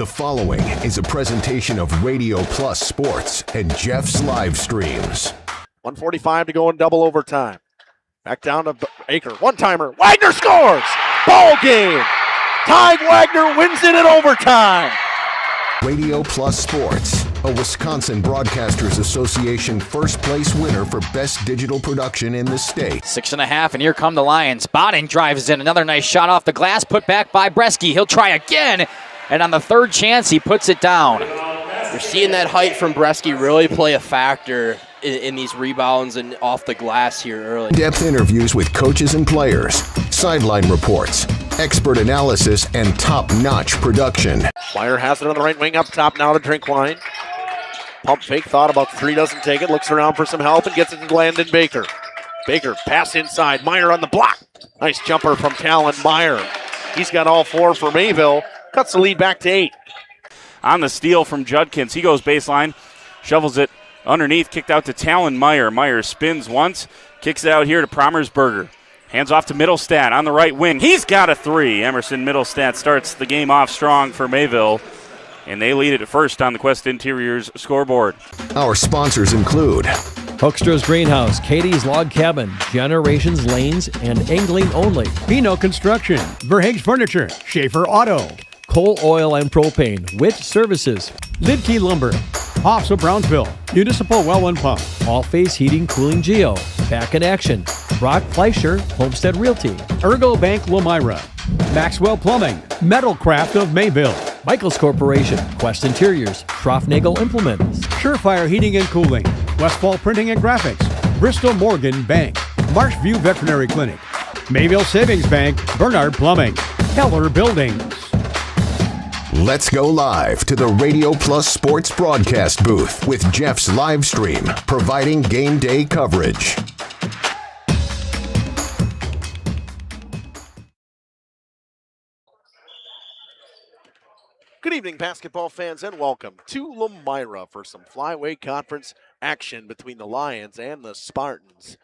The following is a presentation of Radio Plus Sports and Jeff's live streams. 1:45 to go in double overtime. Back down to Aker. One-timer. Wagner scores! Ball game! Ty Wagner wins it in overtime. Radio Plus Sports, a Wisconsin Broadcasters Association first place winner for best digital production in the state. 6.5, and here come the Lions. Botting drives in. Another nice shot off the glass, put back by Bresky. He'll try again, and on the third chance, he puts it down. You're seeing that height from Bresky really play a factor in these rebounds and off the glass here early. Depth interviews with coaches and players, sideline reports, expert analysis, and top-notch production. Meyer has it on the right wing up top now to Drinkwine. Pump fake, thought about three, doesn't take it, looks around for some help and gets it to Landon Baker. Baker, pass inside, Meyer on the block. Nice jumper from Talon Meyer. He's got all four for Mayville, cuts the lead back to 8. On the steal from Judkins, he goes baseline, shovels it underneath, kicked out to Talon Meyer. Meyer spins once, kicks it out here to Promersberger. Hands off to Middlestat on the right wing. He's got a three. Emerson Middlestat starts the game off strong for Mayville, and they lead it at first on the Quest Interiors scoreboard. Our sponsors include Hoekstra's Greenhouse, Katie's Log Cabin, Generations Lanes, and Angling Only. Pino Construction, Verhaeg's Furniture, Schaefer Auto, Coal Oil and Propane, Witt Services, Lidkey Lumber, Hoffs of Brownsville, Municipal Well and Pump, All Face Heating Cooling Geo, Back in Action, Brock Fleischer, Homestead Realty, Ergo Bank Lomira, Maxwell Plumbing, Metalcraft of Mayville, Michaels Corporation, Quest Interiors, Schroffnagel Implements, Surefire Heating and Cooling, Westfall Printing and Graphics, Bristol Morgan Bank, Marshview Veterinary Clinic, Mayville Savings Bank, Bernard Plumbing, Keller Buildings. Let's go live to the Radio Plus Sports broadcast booth with Jeff's live stream, providing game day coverage. Good evening, basketball fans, and welcome to Lomira for some flyweight conference action between the Lions and the Spartans.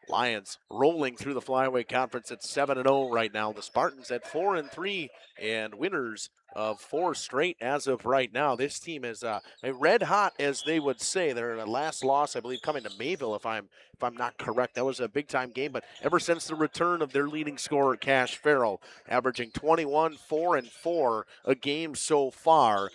Lions rolling through the flyweight conference at 7-0 right now. The Spartans at 4-3 and winners of 4 straight as of right now. This team is a red hot, as they would say. Their last loss, I believe, coming to Mayville, if I'm not correct. That was a big time game, but ever since the return of their leading scorer, Cash Farrell, averaging 21, 4, and 4 a game so far.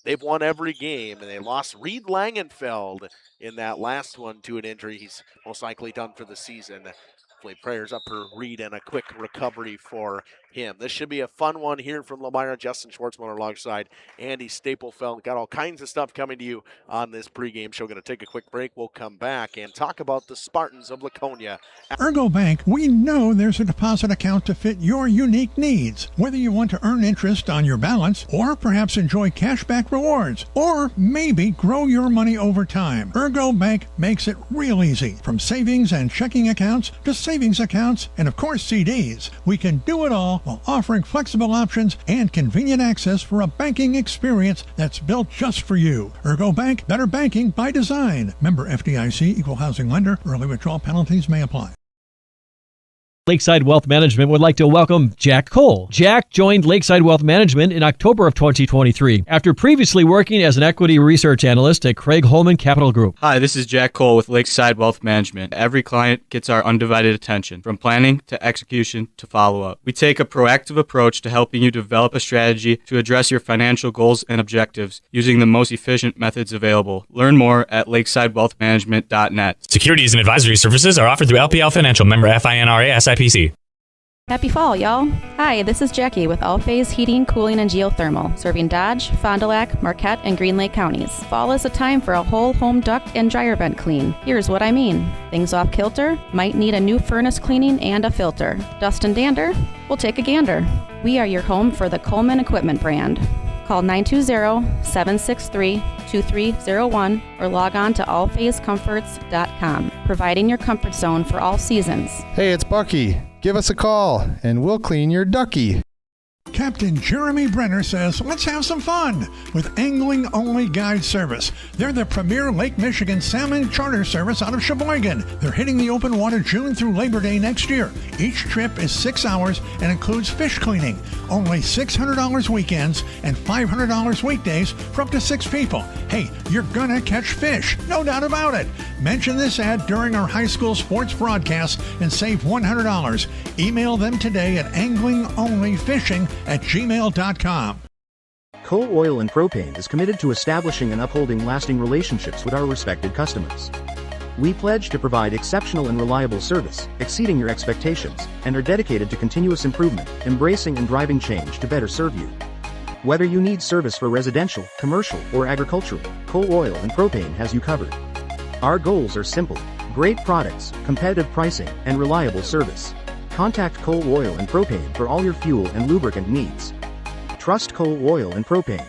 They've won every game, and they lost Reed Langenfeld in that last one to an injury. He's most likely done for the season. Hopefully prayers up for Reed and a quick recovery for him. This should be a fun one here from Lomira. Justin Schwartzman alongside Andy Staplefeld. Got all kinds of stuff coming to you on this pregame show. Going to take a quick break. We'll come back and talk about the Spartans of Laconia. Ergo Bank, we know there's a deposit account to fit your unique needs. Whether you want to earn interest on your balance, or perhaps enjoy cashback rewards, or maybe grow your money over time, Ergo Bank makes it real easy. From savings and checking accounts to savings accounts and, of course, CDs. We can do it all while offering flexible options and convenient access for a banking experience that's built just for you. Ergo Bank, better banking by design. Member FDIC, equal housing lender. Early withdrawal penalties may apply. Lakeside Wealth Management would like to welcome Jack Cole. Jack joined Lakeside Wealth Management in October of 2023 after previously working as an equity research analyst at Craig Holman Capital Group. Hi, this is Jack Cole with Lakeside Wealth Management. Every client gets our undivided attention, from planning to execution to follow-up. We take a proactive approach to helping you develop a strategy to address your financial goals and objectives using the most efficient methods available. Learn more at lakesidewealthmanagement.net. Securities and advisory services are offered through LPL Financial, member FINRA SIPC. Happy fall, y'all. Hi, this is Jackie with All Phase Heating, Cooling, and Geothermal, serving Dodge, Fond du Lac, Marquette, and Green Lake counties. Fall is a time for a whole home duct and dryer vent clean. Here's what I mean. Things off kilter? Might need a new furnace cleaning and a filter. Dust and dander? We'll take a gander. We are your home for the Coleman Equipment brand. Call 920-763-2301 or log on to allphasecomforts.com, providing your comfort zone for all seasons. Hey, it's Bucky. Give us a call, and we'll clean your ducky. Captain Jeremy Brenner says, let's have some fun with Angling Only Guide Service. They're the premier Lake Michigan salmon charter service out of Sheboygan. They're hitting the open water June through Labor Day next year. Each trip is 6 hours and includes fish cleaning. Only $600 weekends and $500 weekdays for up to 6 people. Hey, you're gonna catch fish, no doubt about it. Mention this ad during our high school sports broadcast and save $100. Email them today at anglingonlyfishing@gmail.com. Coal Oil and Propane is committed to establishing and upholding lasting relationships with our respected customers. We pledge to provide exceptional and reliable service, exceeding your expectations, and are dedicated to continuous improvement, embracing and driving change to better serve you. Whether you need service for residential, commercial, or agricultural, Coal Oil and Propane has you covered. Our goals are simple: great products, competitive pricing, and reliable service. Contact Coal Oil and Propane for all your fuel and lubricant needs. Trust Coal Oil and Propane.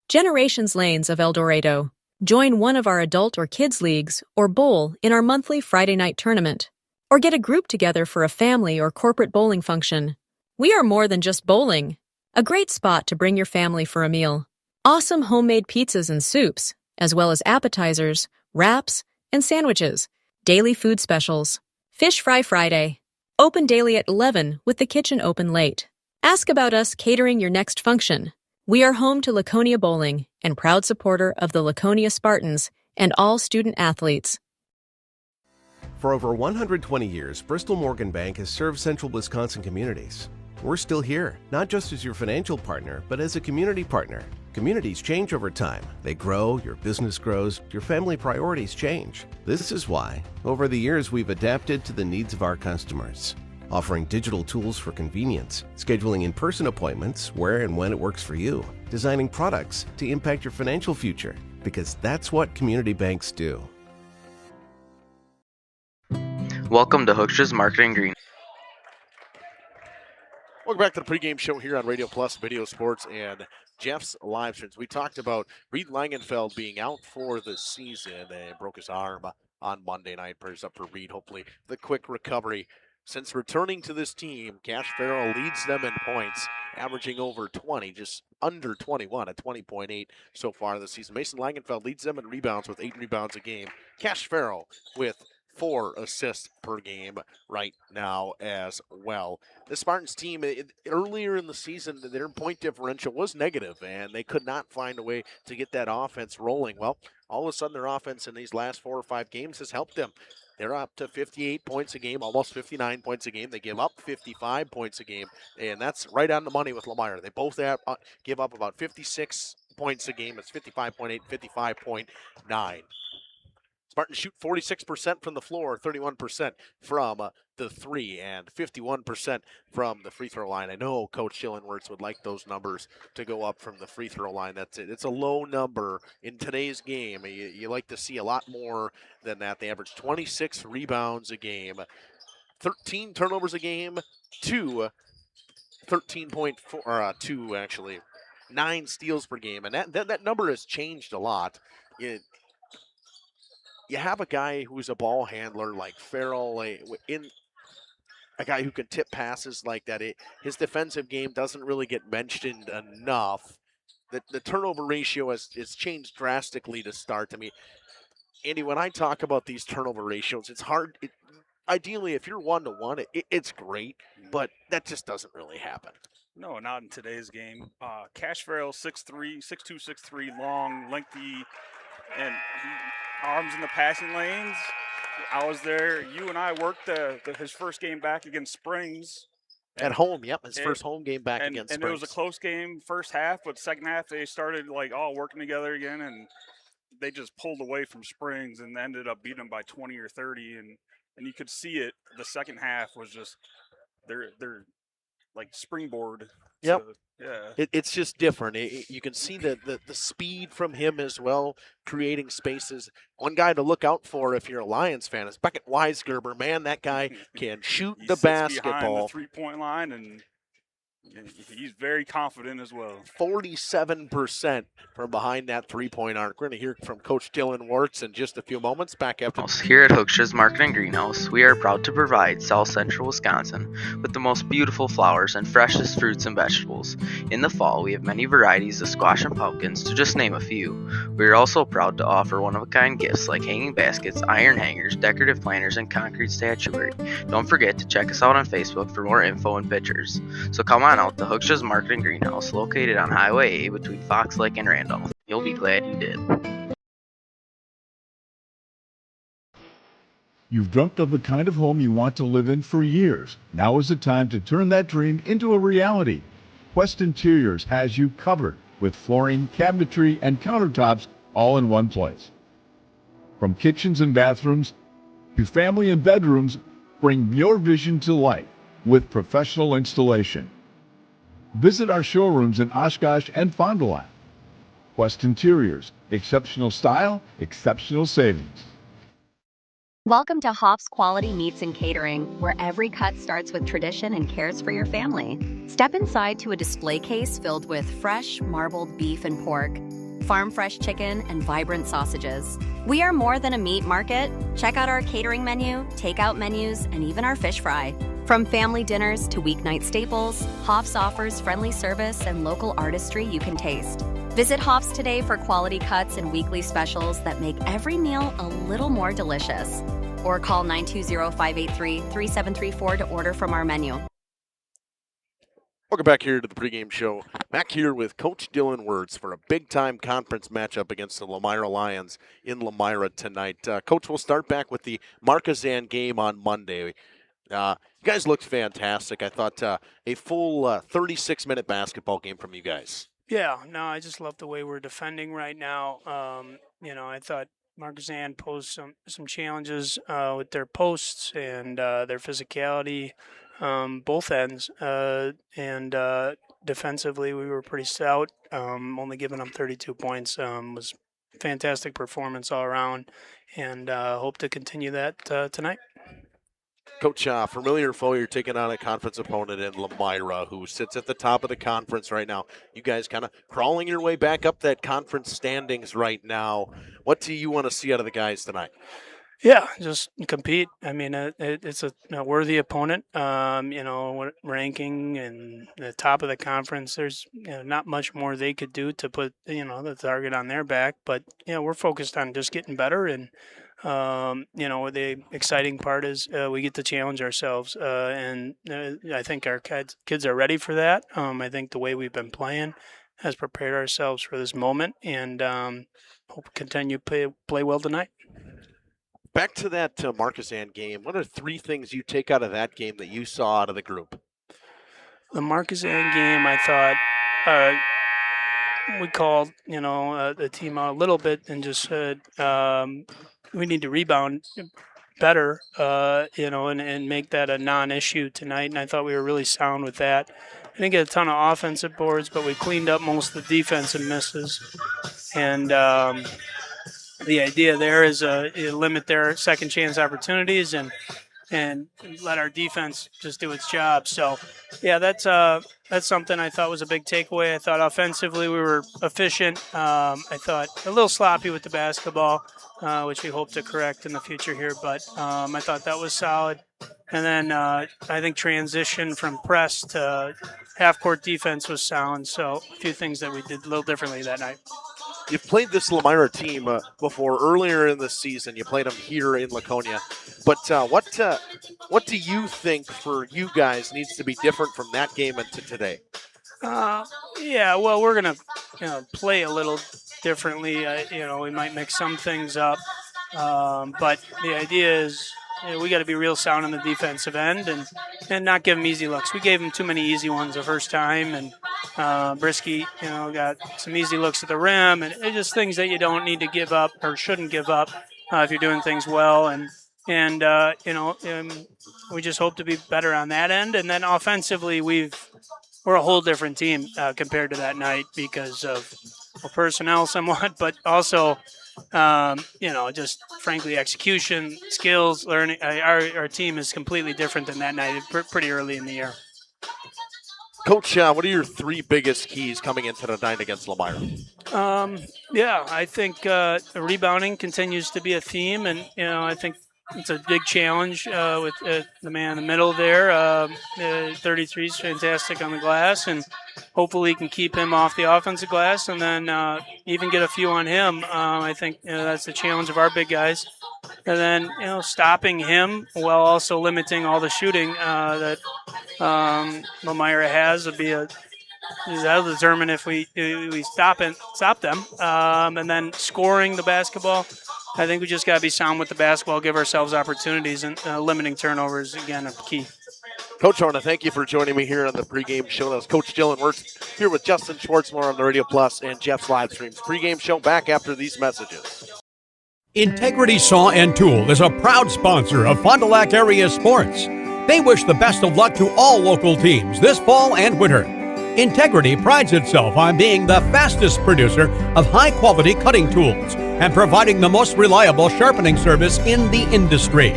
Generations Lanes of El Dorado. Join one of our adult or kids leagues or bowl in our monthly Friday night tournament. Or get a group together for a family or corporate bowling function. We are more than just bowling. A great spot to bring your family for a meal. Awesome homemade pizzas and soups, as well as appetizers, wraps, and sandwiches. Daily food specials. Fish Fry Friday. Open daily at 11 with the kitchen open late. Ask about us catering your next function. We are home to Laconia Bowling and proud supporter of the Laconia Spartans and all student athletes. For over 120 years, Bristol Morgan Bank has served central Wisconsin communities. We're still here, not just as your financial partner, but as a community partner. Communities change over time. They grow, your business grows, your family priorities change. This is why, over the years, we've adapted to the needs of our customers, offering digital tools for convenience, scheduling in-person appointments where and when it works for you, designing products to impact your financial future, because that's what community banks do. Welcome to Hooksha's Marketing Green. Welcome back to the pregame show here on Radio Plus Video Sports and Jeff's live streams. We talked about Reed Langenfeld being out for the season and broke his arm on Monday night. Prayers up for Reed. Hopefully the quick recovery. Since returning to this team, Cash Farrell leads them in points, averaging over 20, just under 21 at 20.8 so far this season. Mason Langenfeld leads them in rebounds with 8 rebounds a game. Cash Farrell with 4 assists per game right now as well. The Spartans team, earlier in the season, their point differential was negative, and they could not find a way to get that offense rolling. Well, all of a sudden their offense in these last 4 or 5 games has helped them. They're up to 58 points a game, almost 59 points a game. They give up 55 points a game, and that's right on the money with Lomira. They both give up about 56 points a game. It's 55.8, 55.9. Spartans shoot 46% from the floor, 31% from the 3, and 51% from the free throw line. I know Coach Schillenwertz would like those numbers to go up from the free throw line. That's it. It's a low number in today's game. You like to see a lot more than that. They average 26 rebounds a game, 13 turnovers a game, 2 actually, 9 steals per game, and that number has changed a lot. You have a guy who's a ball handler like Farrell, a guy who can tip passes like that. His defensive game doesn't really get mentioned enough. The turnover ratio has changed drastically to start. I mean, Andy, when I talk about these turnover ratios, it's hard. Ideally, if you're 1-to-1, it's great, but that just doesn't really happen. No, not in today's game. Cash Farrell, 6'3", 6'2", 6'3", long, lengthy, and arms in the passing lanes. I was there. You and I worked his first game back against Springs. At home, yep. His first home game back against Springs. And it was a close game first half, but second half they started all working together again, and they just pulled away from Springs and ended up beating them by 20 or 30. And you could see it. The second half was just they're like springboard. Yep. Yeah. It's just different. You can see the speed from him as well, creating spaces. One guy to look out for if you're a Lions fan is Beckett Weisgerber. Man, that guy can shoot the basketball. Behind the 3-point line, and He's very confident as well. 47% from behind that three-point arc. We're going to hear from Coach Dylan Wirtz in just a few moments. Back after. Here at Hookshaw's Market and Greenhouse, we are proud to provide South Central Wisconsin with the most beautiful flowers and freshest fruits and vegetables. In the fall, we have many varieties of squash and pumpkins, to just name a few. We are also proud to offer one-of-a-kind gifts like hanging baskets, iron hangers, decorative planters, and concrete statuary. Don't forget to check us out on Facebook for more info and pictures. So come on out to Hookshaw's Market and Greenhouse, located on Highway A between Fox Lake and Randolph. You'll be glad you did. You've dreamt of the kind of home you want to live in for years. Now is the time to turn that dream into a reality. Quest Interiors has you covered with flooring, cabinetry, and countertops all in one place. From kitchens and bathrooms to family and bedrooms, bring your vision to life with professional installation. Visit our showrooms in Oshkosh and Fond du Lac. Quest Interiors, exceptional style, exceptional savings. Welcome to Hoff's Quality Meats and Catering, where every cut starts with tradition and cares for your family. Step inside to a display case filled with fresh, marbled beef and pork, farm-fresh chicken, and vibrant sausages. We are more than a meat market. Check out our catering menu, takeout menus, and even our fish fry. From family dinners to weeknight staples, Hoff's offers friendly service and local artistry you can taste. Visit Hoff's today for quality cuts and weekly specials that make every meal a little more delicious. Or call 920-583-3734 to order from our menu. Welcome back here to the pregame show. Back here with Coach Dylan Wirtz for a big-time conference matchup against the Lomira Lions in Lomira tonight. Coach, we'll start back with the Marquezan game on Monday. You guys looked fantastic. I thought a full 36-minute basketball game from you guys. Yeah, no, I just love the way we're defending right now. I thought Marquezan posed some challenges with their posts and their physicality, both ends. And defensively, we were pretty stout, only giving up 32 points. Was fantastic performance all around, and hope to continue that tonight. Coach, familiar foe, you're taking on a conference opponent in Lomira who sits at the top of the conference right now. You guys kind of crawling your way back up that conference standings right now. What do you want to see out of the guys tonight? Yeah, just compete. I mean, it's a worthy opponent. Ranking and the top of the conference, there's not much more they could do to put the target on their back. But we're focused on just getting better, and the exciting part is we get to challenge ourselves, and I think our kids are ready for that. I think the way we've been playing has prepared ourselves for this moment, and hope to continue to play well tonight. Back to that Marquezan game, what are three things you take out of that game that you saw out of the group? The Marquezan game, I thought we called, the team out a little bit and just said we need to rebound better, and make that a non-issue tonight. And I thought we were really sound with that. I didn't get a ton of offensive boards, but we cleaned up most of the defensive misses. And the idea there is limit their second chance opportunities and let our defense just do its job. So, yeah, that's something I thought was a big takeaway. I thought offensively we were efficient. I thought a little sloppy with the basketball, which we hope to correct in the future here. But I thought that was solid. And then I think transition from press to half-court defense was sound. So a few things that we did a little differently that night. You've played this Lomira team before earlier in the season. You played them here in Laconia. But what do you think for you guys needs to be different from that game into today? Well, we're going to play a little differently. We might mix some things up. But the idea is we got to be real sound on the defensive end and not give them easy looks. We gave them too many easy ones the first time, and Brisky, got some easy looks at the rim, and it's just things that you don't need to give up or shouldn't give up if you're doing things well. And we just hope to be better on that end. And then offensively, we're a whole different team compared to that night because of personnel somewhat, but also just frankly execution, skills, learning. Our team is completely different than that night. Pretty early in the year. Coach, what are your three biggest keys coming into the night against Lomira? Yeah, I think rebounding continues to be a theme, and I think it's a big challenge with the man in the middle there. 33 is fantastic on the glass, and hopefully he can keep him off the offensive glass, and then even get a few on him. I think that's the challenge of our big guys. And then stopping him while also limiting all the shooting that Lomira has would be that'll determine if we stop them. And then scoring the basketball, I think we just got to be sound with the basketball, give ourselves opportunities, and limiting turnovers, again, a key. Coach, I want to thank you for joining me here on the pregame show. That was Coach Dylan Wirtz here with Justin Schwartzmore on the Radio Plus and Jeff's live streams. Pregame show back after these messages. Integrity Saw and Tool is a proud sponsor of Fond du Lac area sports. They wish the best of luck to all local teams this fall and winter. Integrity prides itself on being the fastest producer of high-quality cutting tools and providing the most reliable sharpening service in the industry.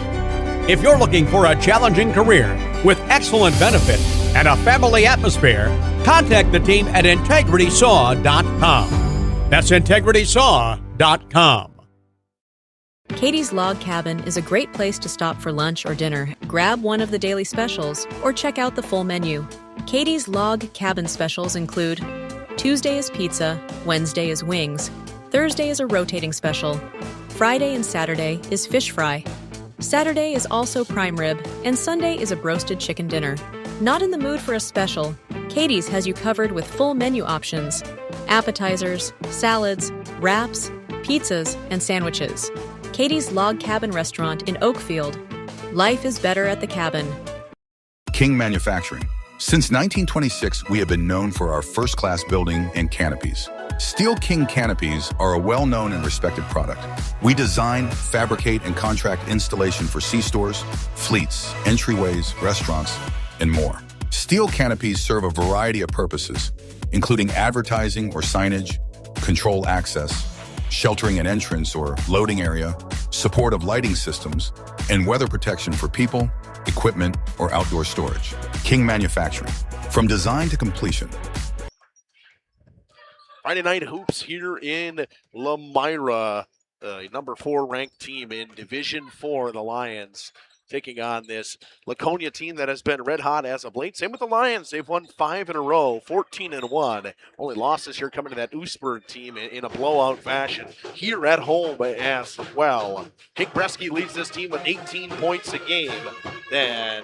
If you're looking for a challenging career with excellent benefits and a family atmosphere, contact the team at integritysaw.com. That's integritysaw.com. Katie's Log Cabin is a great place to stop for lunch or dinner. Grab one of the daily specials or check out the full menu. Katie's Log Cabin specials include Tuesday is pizza, Wednesday is wings, Thursday is a rotating special, Friday and Saturday is fish fry, Saturday is also prime rib, and Sunday is a broasted chicken dinner. Not in the mood for a special? Katie's has you covered with full menu options, appetizers, salads, wraps, pizzas, and sandwiches. Katie's Log Cabin Restaurant in Oakfield. Life is better at the cabin. King Manufacturing. Since 1926, we have been known for our first-class building and canopies. Steel King canopies are a well-known and respected product. We design, fabricate, and contract installation for C-stores, fleets, entryways, restaurants, and more. Steel canopies serve a variety of purposes, including advertising or signage, control access, sheltering an entrance or loading area, support of lighting systems, and weather protection for people, equipment, or outdoor storage. King Manufacturing. From design to completion. Friday night hoops here in Lomira. Number 4 ranked team in Division 4, the Lions, taking on this Laconia team that has been red hot as of late. Same with the Lions. They've won 5 in a row, 14-1. Only losses here coming to that Oostburg team in a blowout fashion. Here at home as well. Kate Bresky leads this team with 18 points a game. Then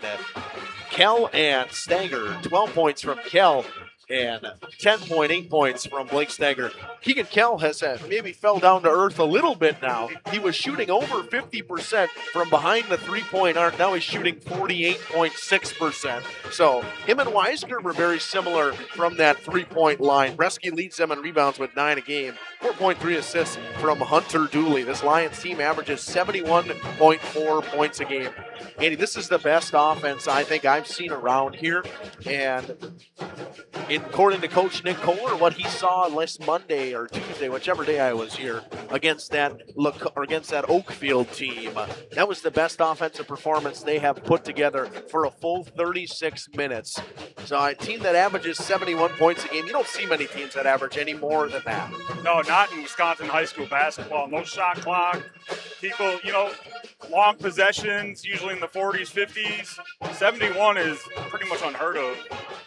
Kell and Stanger, 12 points from Kell and 10.8 points from Blake Stanger. Keegan Kell has maybe fell down to earth a little bit now. He was shooting over 50% from behind the three-point arc. Now he's shooting 48.6%. So him and Weisger were very similar from that three-point line. Bresky leads them in rebounds with 9 a game. 4.3 assists from Hunter Dooley. This Lions team averages 71.4 points a game. Andy, this is the best offense I think I've seen around here. And according to Coach Nick Kohler, what he saw last Monday or Tuesday, whichever day I was here, against that Oakfield team, that was the best offensive performance they have put together for a full 36 minutes. So a team that averages 71 points a game, you don't see many teams that average any more than that. No, not in Wisconsin high school basketball. No shot clock. People, long possessions, usually in the 40s, 50s. 71 is pretty much unheard of.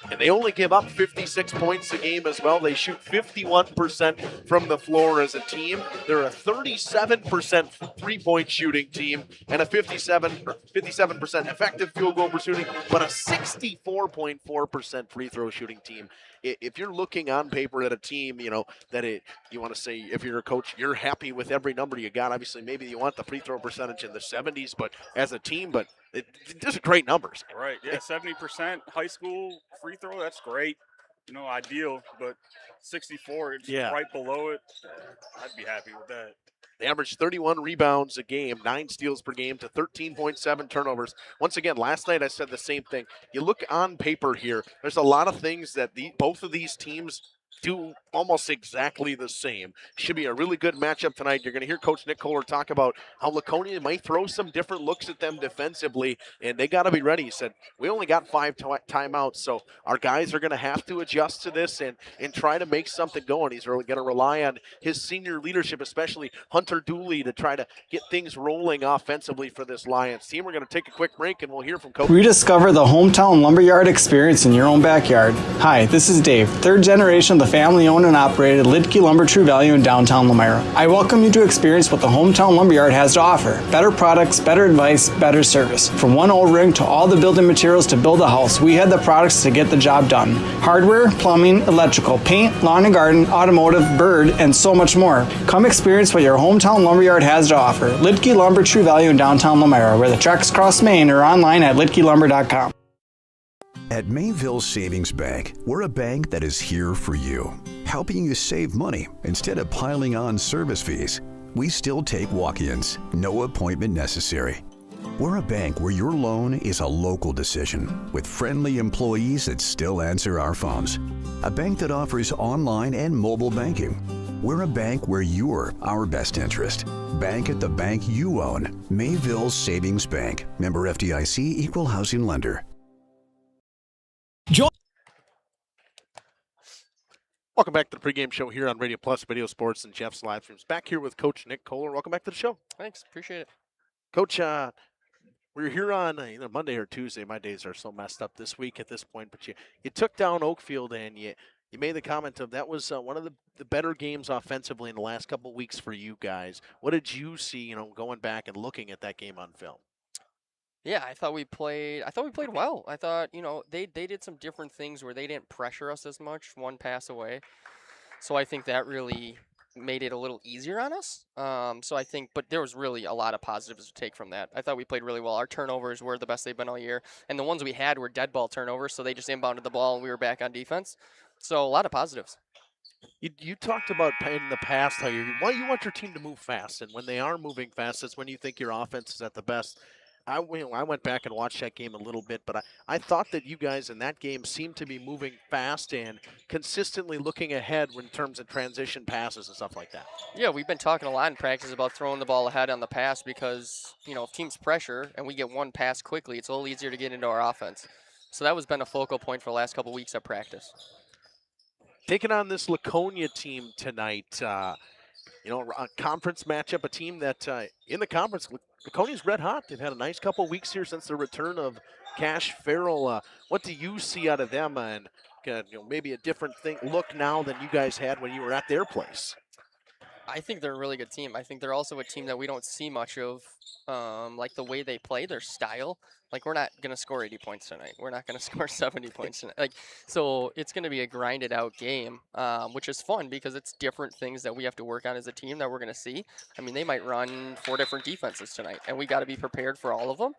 And they only give up 56 points a game as well. They shoot 51% from the floor as a team. They're a 37% three-point shooting team and a 57% effective field goal shooting, but a 64.4% free throw shooting team. If you're looking on paper at a team, you want to say, if you're a coach, you're happy with every number you got. Obviously, maybe you want the free throw percentage in the 70s, but as a team, these are great numbers. Right, yeah, 70% high school free throw, that's great. Ideal, but 64, it's right below it. I'd be happy with that. They average 31 rebounds a game, 9 steals per game to 13.7 turnovers. Once again, last night I said the same thing. You look on paper here, there's a lot of things that both of these teams do almost exactly the same. Should be a really good matchup tonight. You're going to hear Coach Nick Kohler talk about how Laconia might throw some different looks at them defensively, and they got to be ready. He said, we only got 5 timeouts, so our guys are going to have to adjust to this and try to make something going. He's really going to rely on his senior leadership, especially Hunter Dooley, to try to get things rolling offensively for this Lions team. We're going to take a quick break, and we'll hear from Coach. Rediscover the hometown lumberyard experience in your own backyard. Hi, this is Dave, third generation of the family-owned and operated Lidke Lumber True Value in downtown Lomira. I welcome you to experience what the hometown lumberyard has to offer. Better products, better advice, better service. From one O-ring to all the building materials to build a house, we had the products to get the job done. Hardware, plumbing, electrical, paint, lawn and garden, automotive, bird, and so much more. Come experience what your hometown lumberyard has to offer. Lidke Lumber True Value in downtown Lomira, where the tracks cross Main, or online at lidkelumber.com. At Mayville Savings Bank, we're a bank that is here for you, helping you save money instead of piling on service fees. We still take walk-ins, no appointment necessary. We're a bank where your loan is a local decision with friendly employees that still answer our phones. A bank that offers online and mobile banking. We're a bank where you're our best interest. Bank at the bank you own. Mayville Savings Bank. Member FDIC, Equal Housing Lender. Welcome back to the pregame show here on Radio Plus Video Sports and Jeff's live streams. Back here with Coach Nick Kohler. Welcome back to the show. Thanks. Appreciate it. Coach, we're here on either Monday or Tuesday. My days are so messed up this week at this point, but you took down Oakfield, and you made the comment of that was one of the better games offensively in the last couple of weeks for you guys. What did you see, going back and looking at that game on film? Yeah, I thought we played well. I thought, they did some different things where they didn't pressure us as much, one pass away. So I think that really made it a little easier on us. But there was really a lot of positives to take from that. I thought we played really well. Our turnovers were the best they've been all year. And the ones we had were dead ball turnovers, so they just inbounded the ball and we were back on defense. So a lot of positives. You talked about in the past how you want your team to move fast, and when they are moving fast, that's when you think your offense is at the best. I went back and watched that game a little bit, but I thought that you guys in that game seemed to be moving fast and consistently looking ahead in terms of transition passes and stuff like that. Yeah, we've been talking a lot in practice about throwing the ball ahead on the pass because, if teams pressure and we get one pass quickly, it's a little easier to get into our offense. So that has been a focal point for the last couple weeks of practice. Taking on this Laconia team tonight, a conference matchup, a team that in the conference, Laconia's red hot. They've had a nice couple weeks here since the return of Cash Farrell. What do you see out of them, and maybe a different look now than you guys had when you were at their place? I think they're a really good team. I think they're also a team that we don't see much of, like the way they play, their style. Like, we're not going to score 80 points tonight. We're not going to score 70 points tonight. So it's going to be a grinded out game, which is fun because it's different things that we have to work on as a team that we're going to see. I mean, they might run 4 different defenses tonight, and we got to be prepared for all of them.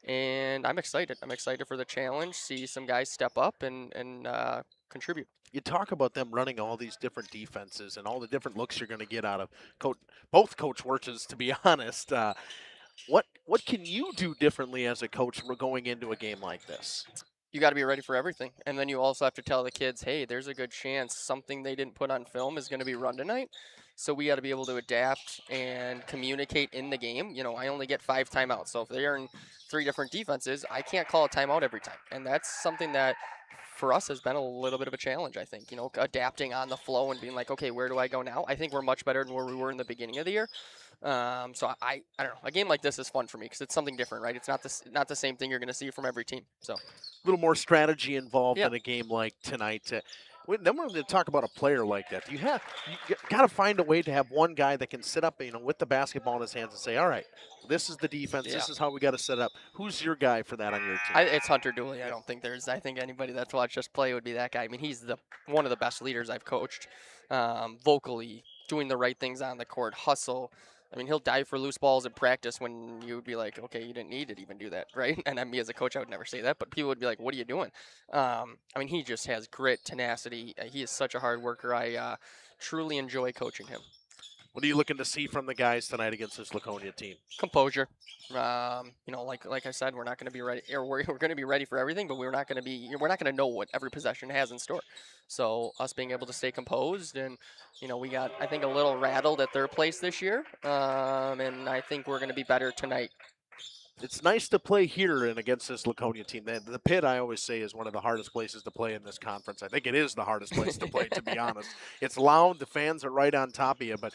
And I'm excited. I'm excited for the challenge, see some guys step up and contribute. You talk about them running all these different defenses and all the different looks you're going to get out of both Coach Wirtz's, to be honest. What can you do differently as a coach going into a game like this? You got to be ready for everything. And then you also have to tell the kids, hey, there's a good chance something they didn't put on film is going to be run tonight. So we got to be able to adapt and communicate in the game. I only get 5 timeouts. So if they're in 3 different defenses, I can't call a timeout every time. And that's something that for us has been a little bit of a challenge, I think. Adapting on the flow and being like, okay, where do I go now? I think we're much better than where we were in the beginning of the year. So I don't know. A game like this is fun for me because it's something different, right? It's not the same thing you're going to see from every team. So a little more strategy involved in a game like tonight. Then we're going to talk about a player like that. You got to find a way to have one guy that can sit up, with the basketball in his hands and say, all right, this is the defense. Yeah. This is how we got to set up. Who's your guy for that on your team? It's Hunter Dooley. I think anybody that's watched us play would be that guy. I mean, he's one of the best leaders I've coached, vocally, doing the right things on the court, hustle. I mean, he'll dive for loose balls in practice when you would be like, okay, you didn't need to even do that, right? And me as a coach, I would never say that, but people would be like, what are you doing? I mean, he just has grit, tenacity. He is such a hard worker. I truly enjoy coaching him. What are you looking to see from the guys tonight against this Laconia team? Composure. Like I said, we're not going to be ready. Or we're going to be ready for everything, but we're not going to know what every possession has in store. So us being able to stay composed, and we got, I think, a little rattled at third place this year, and I think we're going to be better tonight. It's nice to play here and against this Laconia team. The pit, I always say, is one of the hardest places to play in this conference. I think it is the hardest place to play, to be honest. It's loud. The fans are right on top of you. But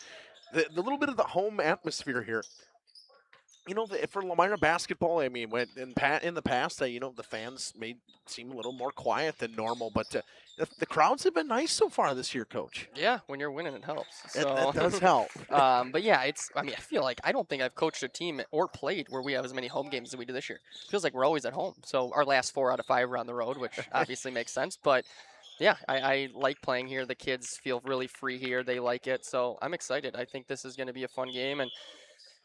the little bit of the home atmosphere here, for Lomira basketball, I mean, when in the past, the fans may seem a little more quiet than normal. But the crowds have been nice so far this year, Coach. Yeah, when you're winning, it helps. That does help. But yeah, I feel like I don't think I've coached a team or played where we have as many home games as we do this year. It feels like we're always at home. So our last 4 out of 5 are on the road, which obviously makes sense. But yeah, I like playing here. The kids feel really free here. They like it. So I'm excited. I think this is going to be a fun game. And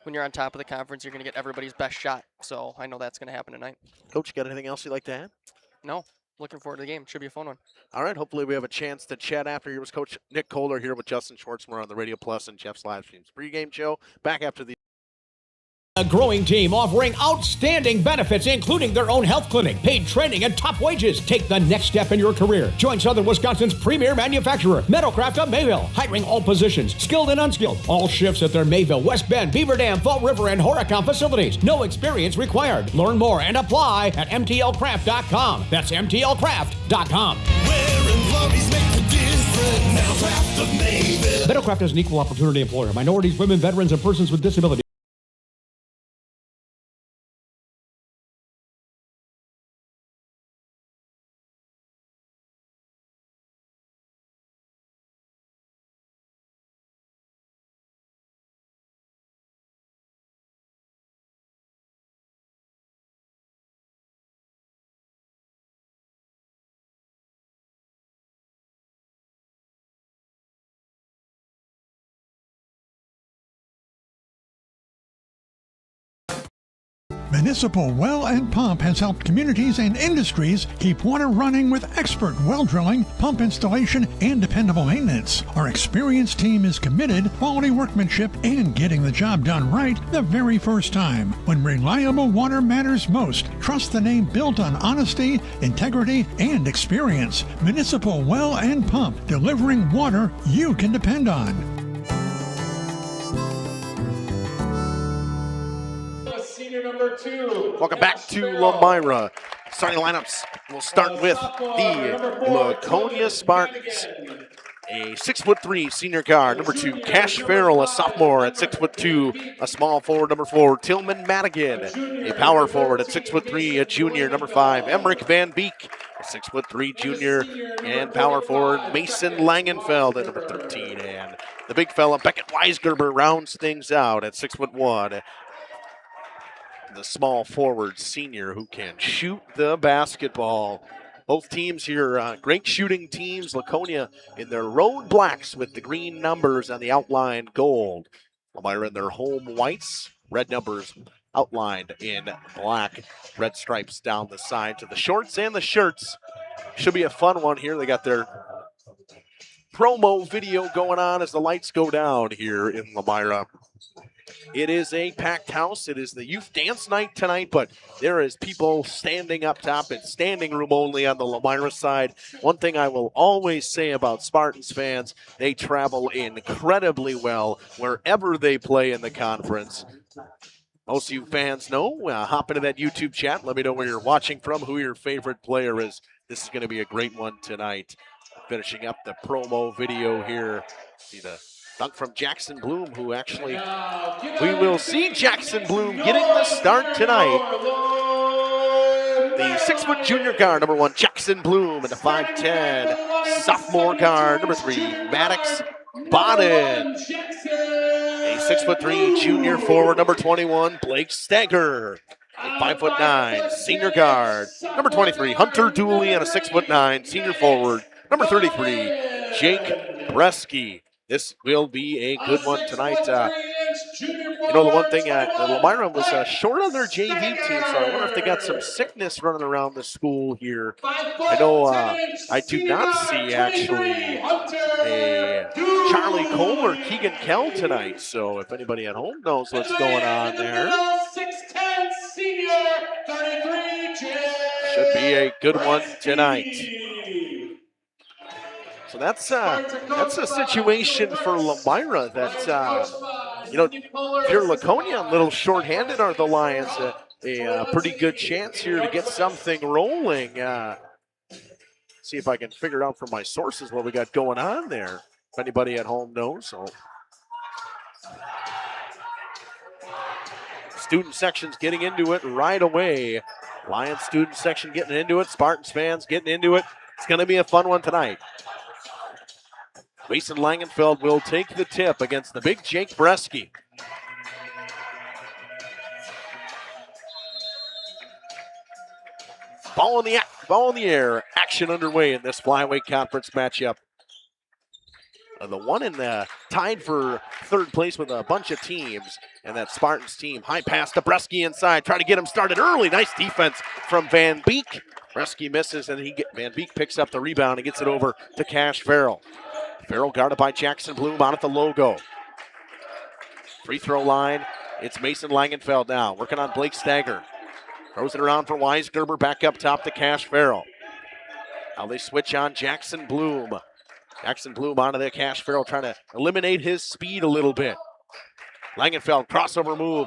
when you're on top of the conference, you're going to get everybody's best shot. So I know that's going to happen tonight. Coach, got anything else you'd like to add? No. Looking forward to the game. Should be a fun one. All right. Hopefully we have a chance to chat after. Here was Coach Nick Kohler here with Justin Schwartzmer on the Radio Plus and Jeff's live streams pregame show. Back after the. A growing team offering outstanding benefits, including their own health clinic, paid training, and top wages. Take the next step in your career. Join Southern Wisconsin's premier manufacturer, Metalcraft of Mayville, hiring all positions, skilled and unskilled. All shifts at their Mayville, West Bend, Beaver Dam, Fall River, and Horicon facilities. No experience required. Learn more and apply at mtlcraft.com. That's mtlcraft.com. Metalcraft is an equal opportunity employer. Minorities, women, veterans, and persons with disabilities. Municipal Well and Pump has helped communities and industries keep water running with expert well drilling, pump installation, and dependable maintenance. Our experienced team is committed, quality workmanship, and getting the job done right the very first time. When reliable water matters most, trust the name built on honesty, integrity, and experience. Municipal Well and Pump, delivering water you can depend on. Number 2. Welcome back to Lomira. Starting lineups, we'll start with the Laconia Spartans. A 6'3" senior guard, number 2, Cash Farrell, a sophomore at 6'2", a small forward, number 4, Tillman Madigan, a power forward at 6'3", a junior, number 5, Emmerich Van Beek, a 6'3" junior, and power forward, Mason Langenfeld at number 13, and the big fella, Beckett Weisgerber, rounds things out at 6'1". The small forward senior who can shoot the basketball. Both teams here, great shooting teams. Laconia in their road blacks with the green numbers on the outline gold. Lomira in their home whites, red numbers outlined in black. Red stripes down the side to the shorts and the shirts. Should be a fun one here. They got their promo video going on as the lights go down here in Lomira. It is a packed house. It is the youth dance night tonight, but there is people standing up top. It's standing room only on the Lomira side. One thing I will always say about Spartans fans, they travel incredibly well wherever they play in the conference. Most of you fans know, hop into that YouTube chat. Let me know where you're watching from, who your favorite player is. This is going to be a great one tonight. Finishing up the promo video here. See the dunk from Jackson Bloom, who actually, we will see Jackson Bloom getting the start tonight. The 6' junior guard, number 1, Jackson Bloom, and the 5'10" sophomore guard, number 3, Maddox Bodden. A 6'3" junior forward, number 21, Blake Stager. A 5'9" senior guard, number 23, Hunter Dooley, and a 6'9" senior forward, number 33, Jake Bresky. This will be a good one tonight. The one thing, Lomira was short on their JV team, so I wonder if they got some sickness running around the school here. I know I do not see actually a Charlie Cole or Keegan Kell tonight. So if anybody at home knows what's going on there, 6'10" senior, 33, should be a good one tonight. So that's a situation for Lomira that, if you're Laconia, a little shorthanded are the Lions. A pretty good chance here to get something rolling. See if I can figure out from my sources what we got going on there. If anybody at home knows. So. Student section's getting into it right away. Lions student section getting into it. Spartans fans getting into it. It's going to be a fun one tonight. Mason Langenfeld will take the tip against the big Jake Bresky. Ball in the air. Action underway in this flyweight conference matchup. The one in the tied for third place with a bunch of teams, and that Spartans team. High pass to Bresky inside. Try to get him started early. Nice defense from Van Beek. Bresky misses, and Van Beek picks up the rebound and gets it over to Cash Farrell. Farrell guarded by Jackson Bloom out at the logo. Free throw line. It's Mason Langenfeld now, working on Blake Stagger. Throws it around for Weisgerber, back up top to Cash Farrell. Now they switch on Jackson Bloom. Jackson Bloom onto the Cash Farrell, trying to eliminate his speed a little bit. Langenfeld, crossover move.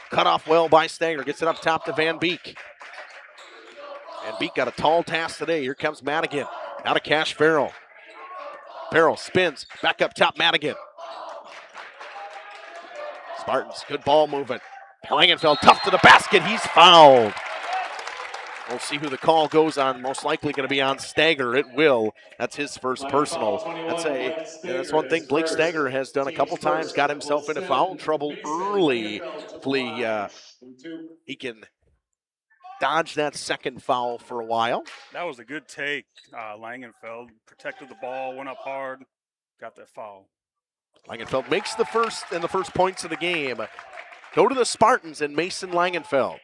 Cut off well by Stagger. Gets it up top to Van Beek. Van Beek got a tall task today. Here comes Madigan. Out of Cash Farrell. Farrell spins. Back up top, Madigan. Spartans, good ball movement. Langenfeld, tough to the basket. He's fouled. We'll see who the call goes on. Most likely going to be on Stagger. It will. That's his first personal. That's one thing Blake Stagger has done a couple times. Got himself into foul trouble early. Hopefully he can dodge that second foul for a while. That was a good take. Langenfeld protected the ball, went up hard, got that foul. Langenfeld makes the first points of the game. Go to the Spartans and Mason Langenfeld.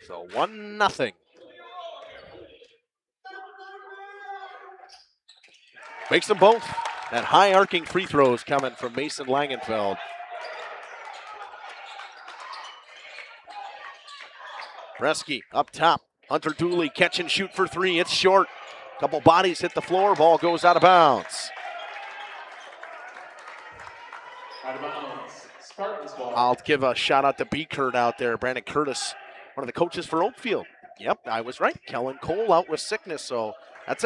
So 1-0. Makes them both. That high arcing free throws coming from Mason Langenfeld. Bresky up top. Hunter Dooley catch and shoot for three. It's short. Couple bodies hit the floor. Ball goes out of bounds. Out of bounds. Spartans ball. I'll give a shout out to B. Kurt out there. Brandon Curtis, one of the coaches for Oakfield. Yep, I was right. Kellen Cole out with sickness. So that's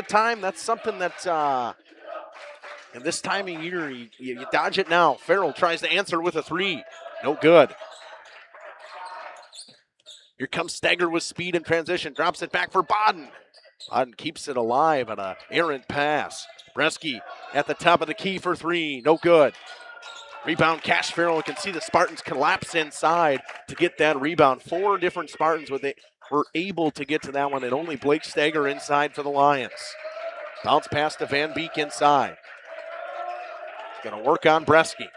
something that in this time of year, you dodge it now. Farrell tries to answer with a three. No good. Here comes Stagger with speed and transition. Drops it back for Bodden. Bodden keeps it alive on an errant pass. Bresky at the top of the key for three. No good. Rebound, Cash Farrell. You can see the Spartans collapse inside to get that rebound. 4 different Spartans were able to get to that one, and only Blake Stagger inside for the Lions. Bounce pass to Van Beek inside. Going to work on Bresky.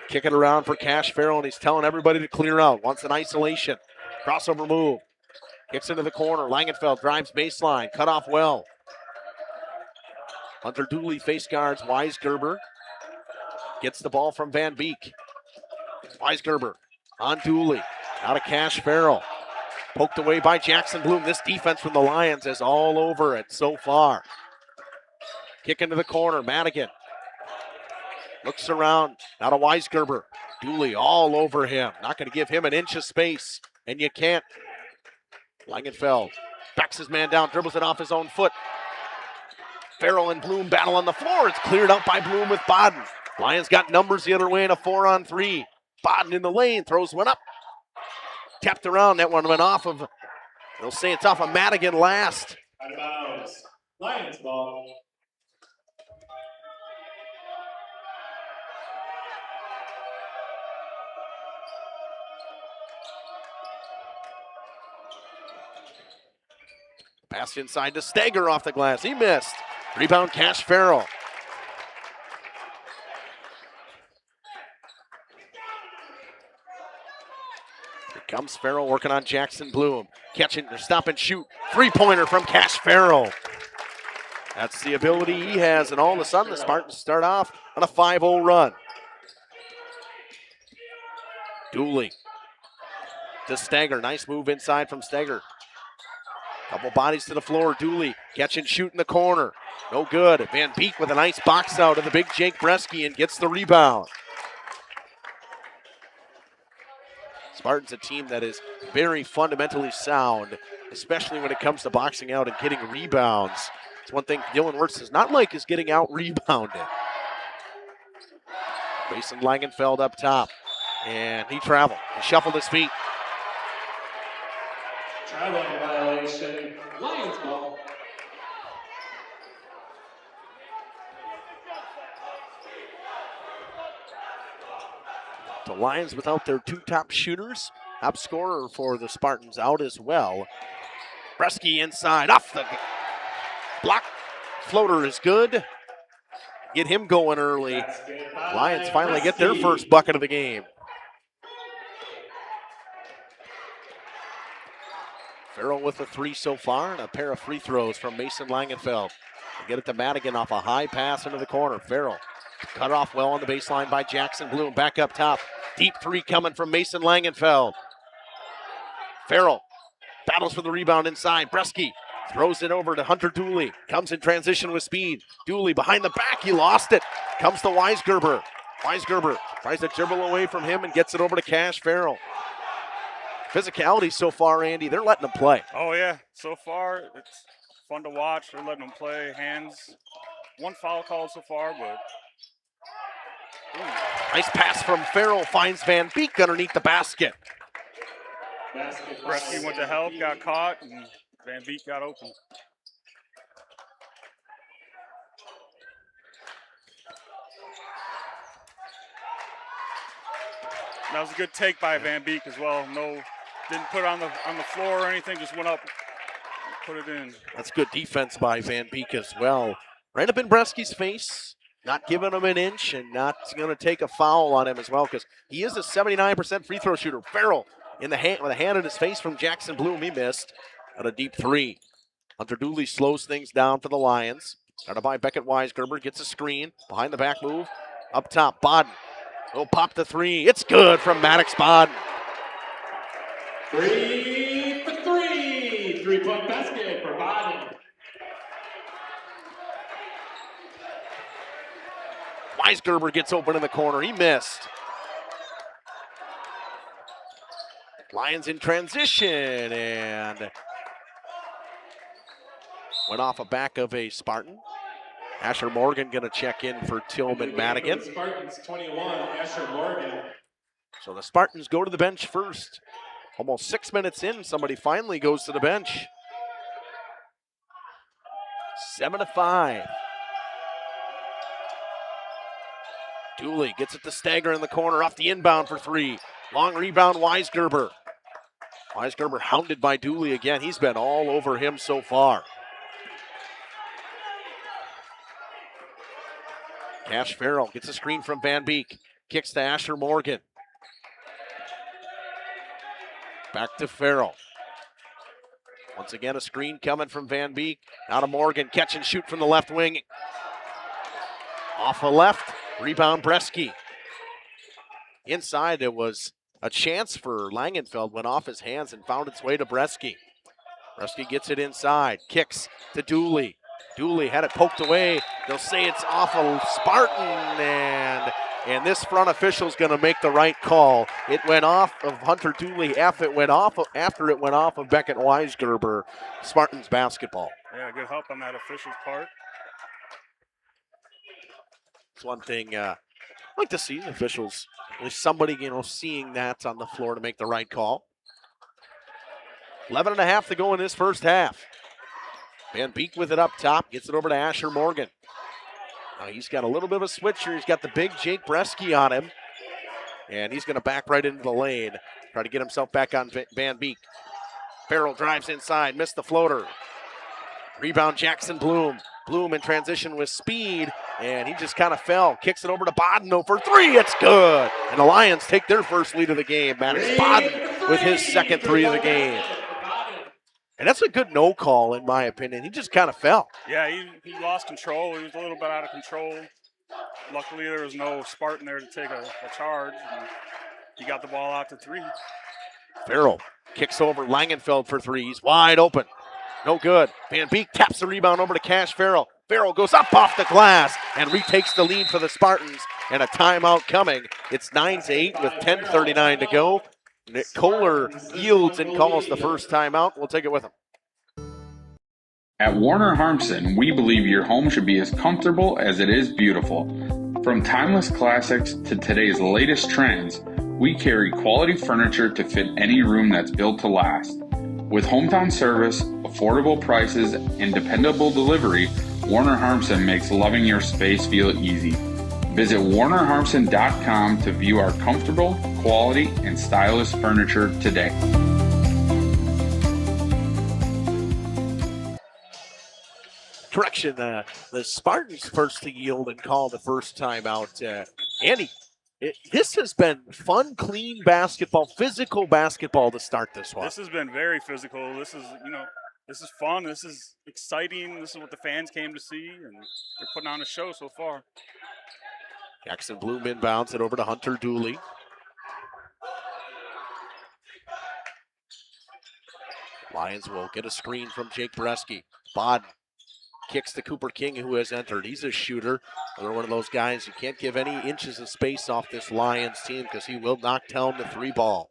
Kick it around for Cash Farrell, and he's telling everybody to clear out. Wants an isolation. Crossover move. Kicks into the corner. Langenfeld drives baseline. Cut off well. Hunter Dooley face guards Weisgerber. Gets the ball from Van Beek. Weisgerber on Dooley. Out of Cash Farrell. Poked away by Jackson Bloom. This defense from the Lions is all over it so far. Kick into the corner. Madigan looks around. Out of Weisgerber. Dooley all over him. Not going to give him an inch of space. And you can't. Langenfeld backs his man down. Dribbles it off his own foot. Farrell and Bloom battle on the floor. It's cleared out by Bloom with Bodden. Lions got numbers the other way in a 4-on-3. Bodden in the lane. Throws one up. Tapped around. That one went off of, they'll say it's off of Madigan last. Out of bounds. Lions ball. Pass inside to Stagger off the glass. He missed. Rebound, Cash Farrell. Here comes Farrell working on Jackson Bloom. Catching, stop and shoot. 3-pointer from Cash Farrell. That's the ability he has, and all of a sudden the Spartans start off on a 5-0 run. Dooley to Steger. Nice move inside from Steger. Couple bodies to the floor. Dooley catch and shoot in the corner. No good. Van Beek with a nice box out of the big Jake Bresky and gets the rebound. Spartans, a team that is very fundamentally sound, especially when it comes to boxing out and getting rebounds. It's one thing Dylan Wirtz does not like is getting out rebounded. Mason Langenfeld up top, and he traveled. He shuffled his feet. Traveling violation. Lions ball. The Lions without their two top shooters. Top scorer for the Spartans out as well. Bresky inside, off the block. Floater is good. Get him going early. Lions finally get their first bucket of the game. Farrell with a 3 so far and a pair of free throws from Mason Langenfeld. They get it to Madigan off a high pass into the corner. Farrell cut off well on the baseline by Jackson Bloom. Back up top. Deep 3 coming from Mason Langenfeld. Farrell battles for the rebound inside. Bresky throws it over to Hunter Dooley. Comes in transition with speed. Dooley behind the back. He lost it. Comes to Weisgerber. Weisgerber tries to dribble away from him and gets it over to Cash Farrell. Physicality so far, Andy, they're letting them play. Oh, yeah. So far, it's fun to watch. They're letting them play. Hands. One foul call so far, but... Nice pass from Farrell. Finds Van Beek underneath the basket. Bresky went to help, got caught, and Van Beek got open. That was a good take by Van Beek as well. No, didn't put it on the floor or anything, just went up and put it in. That's good defense by Van Beek as well. Right up in Bresky's face, not giving him an inch and not going to take a foul on him as well because he is a 79% free throw shooter. Farrell in the hand with a hand in his face from Jackson Bloom. He missed on a deep 3. Hunter Dooley slows things down for the Lions. Started by Beckett Weisgerber, gets a screen, behind the back move. Up top, Bodden. Oh, pop the 3. It's good from Maddox Bodden. 3 for 3. 3-point basket for Bodden. Weisgerber gets open in the corner. He missed. Lions in transition and went off a back of a Spartan. Asher Morgan going to check in for Tillman Madigan. Spartans 21, Asher Morgan. So the Spartans go to the bench first. Almost 6 minutes in, somebody finally goes to the bench. 7-5. Dooley gets it to Stagger in the corner, off the inbound for 3. Long rebound, Weisgerber. Weisgerber hounded by Dooley again. He's been all over him so far. Cash Farrell gets a screen from Van Beek. Kicks to Asher Morgan. Back to Farrell. Once again, a screen coming from Van Beek. Now to Morgan. Catch and shoot from the left wing. Off a left. Rebound Bresky. Inside, it was a chance for Langenfeld. Went off his hands and found its way to Bresky. Bresky gets it inside. Kicks to Dooley. Dooley had it poked away. They'll say it's off of Spartan, and this front official's going to make the right call. It went off of Hunter Dooley after it went off of Beckett Weisgerber. Spartans basketball. Yeah, good help on that official's part. It's one thing I like to see officials, at least somebody, seeing that on the floor to make the right call. 11.5 to go in this first half. Van Beek with it up top, gets it over to Asher Morgan. Now he's got a little bit of a switcher. He's got the big Jake Bresky on him. And he's going to back right into the lane. Try to get himself back on Van Beek. Farrell drives inside, missed the floater. Rebound Jackson Bloom. Bloom in transition with speed, and he just kind of fell. Kicks it over to Bodden for 3. It's good. And the Lions take their first lead of the game. Maddox Bodden with his second 3 of the game. And that's a good no call, in my opinion. He just kind of fell. Yeah, he lost control. He was a little bit out of control. Luckily, there was no Spartan there to take a charge. And he got the ball out to 3. Farrell kicks over Langenfeld for 3. He's wide open. No good. Van Beek taps the rebound over to Cash Farrell. Farrell goes up off the glass and retakes the lead for the Spartans. And a timeout coming. It's 9-8 with 10:39 to go. Nick Kohler yields and calls the first timeout. We'll take it with him. At Warner Harmson, we believe your home should be as comfortable as it is beautiful. From timeless classics to today's latest trends, we carry quality furniture to fit any room that's built to last. With hometown service, affordable prices, and dependable delivery, Warner Harmson makes loving your space feel easy. Visit WarnerHarmson.com to view our comfortable, quality, and stylish furniture today. Correction, the Spartans first to yield and call the first timeout. Andy, this has been fun, clean basketball, physical basketball to start this one. This has been very physical. This is, this is fun. This is exciting. This is what the fans came to see, and they're putting on a show so far. Jackson Bloom inbounds it over to Hunter Dooley. Lions will get a screen from Jake Bresky. Bodden kicks to Cooper King, who has entered. He's a shooter. Another one of those guys you can't give any inches of space off this Lions team because he will knock down the 3 ball.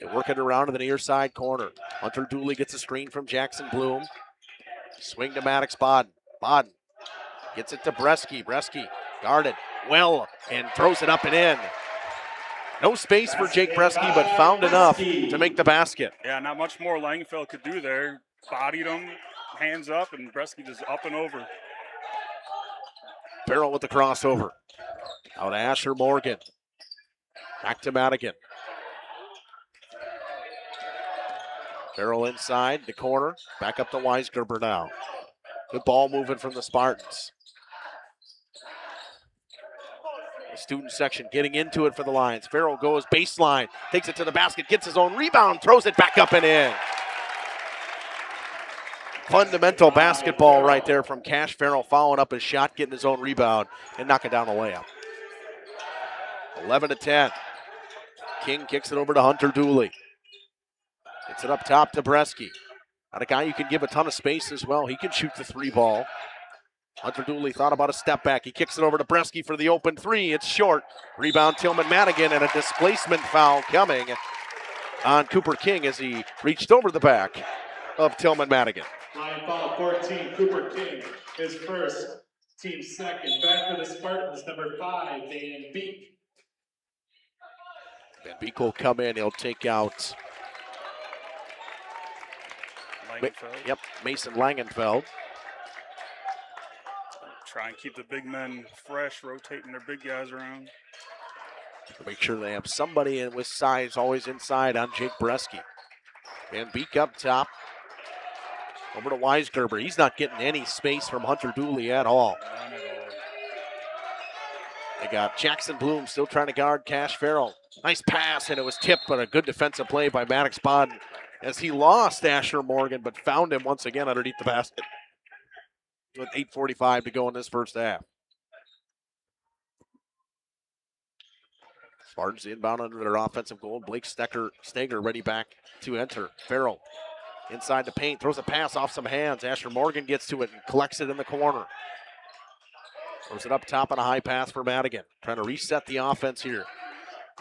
They work it around to the near side corner. Hunter Dooley gets a screen from Jackson Bloom. Swing to Maddox Bodden. Bodden gets it to Bresky. Bresky guarded well and throws it up and in. No space for Jake Bresky, but found enough to make the basket. Yeah, not much more Langenfeld could do there. Bodied him, hands up, and Bresky just up and over. Farrell with the crossover. Out to Asher Morgan. Back to Madigan. Farrell inside the corner. Back up to Weisgerber now. Good ball moving from the Spartans. The student section getting into it for the Lions. Farrell goes baseline, takes it to the basket, gets his own rebound, throws it back up and in. Fundamental basketball right there from Cash Farrell, following up his shot, getting his own rebound, and knocking down the layup. 11-10. King kicks it over to Hunter Dooley. Gets it up top to Bresky. Not a guy you can give a ton of space as well. He can shoot the 3 ball. Hunter Dooley thought about a step back. He kicks it over to Bresky for the open 3. It's short. Rebound Tillman Madigan, and a displacement foul coming on Cooper King as he reached over the back of Tillman Madigan. Line foul 14, Cooper King, his first, team second. Back for the Spartans, number 5, Van Beek. Van Beek will come in. He'll take out Mason Langenfeld. Try and keep the big men fresh, rotating their big guys around. Make sure they have somebody in with size always inside on Jake Bresky. Van Beek up top. Over to Weisgerber. He's not getting any space from Hunter Dooley at all. They got Jackson Bloom still trying to guard Cash Farrell. Nice pass, and it was tipped, but a good defensive play by Maddox Bodden as he lost Asher Morgan, but found him once again underneath the basket. With 8:45 to go in this first half. Spartans inbound under their offensive goal. Blake Steger ready back to enter. Farrell inside the paint, throws a pass off some hands. Asher Morgan gets to it and collects it in the corner. Throws it up top on a high pass for Madigan. Trying to reset the offense here.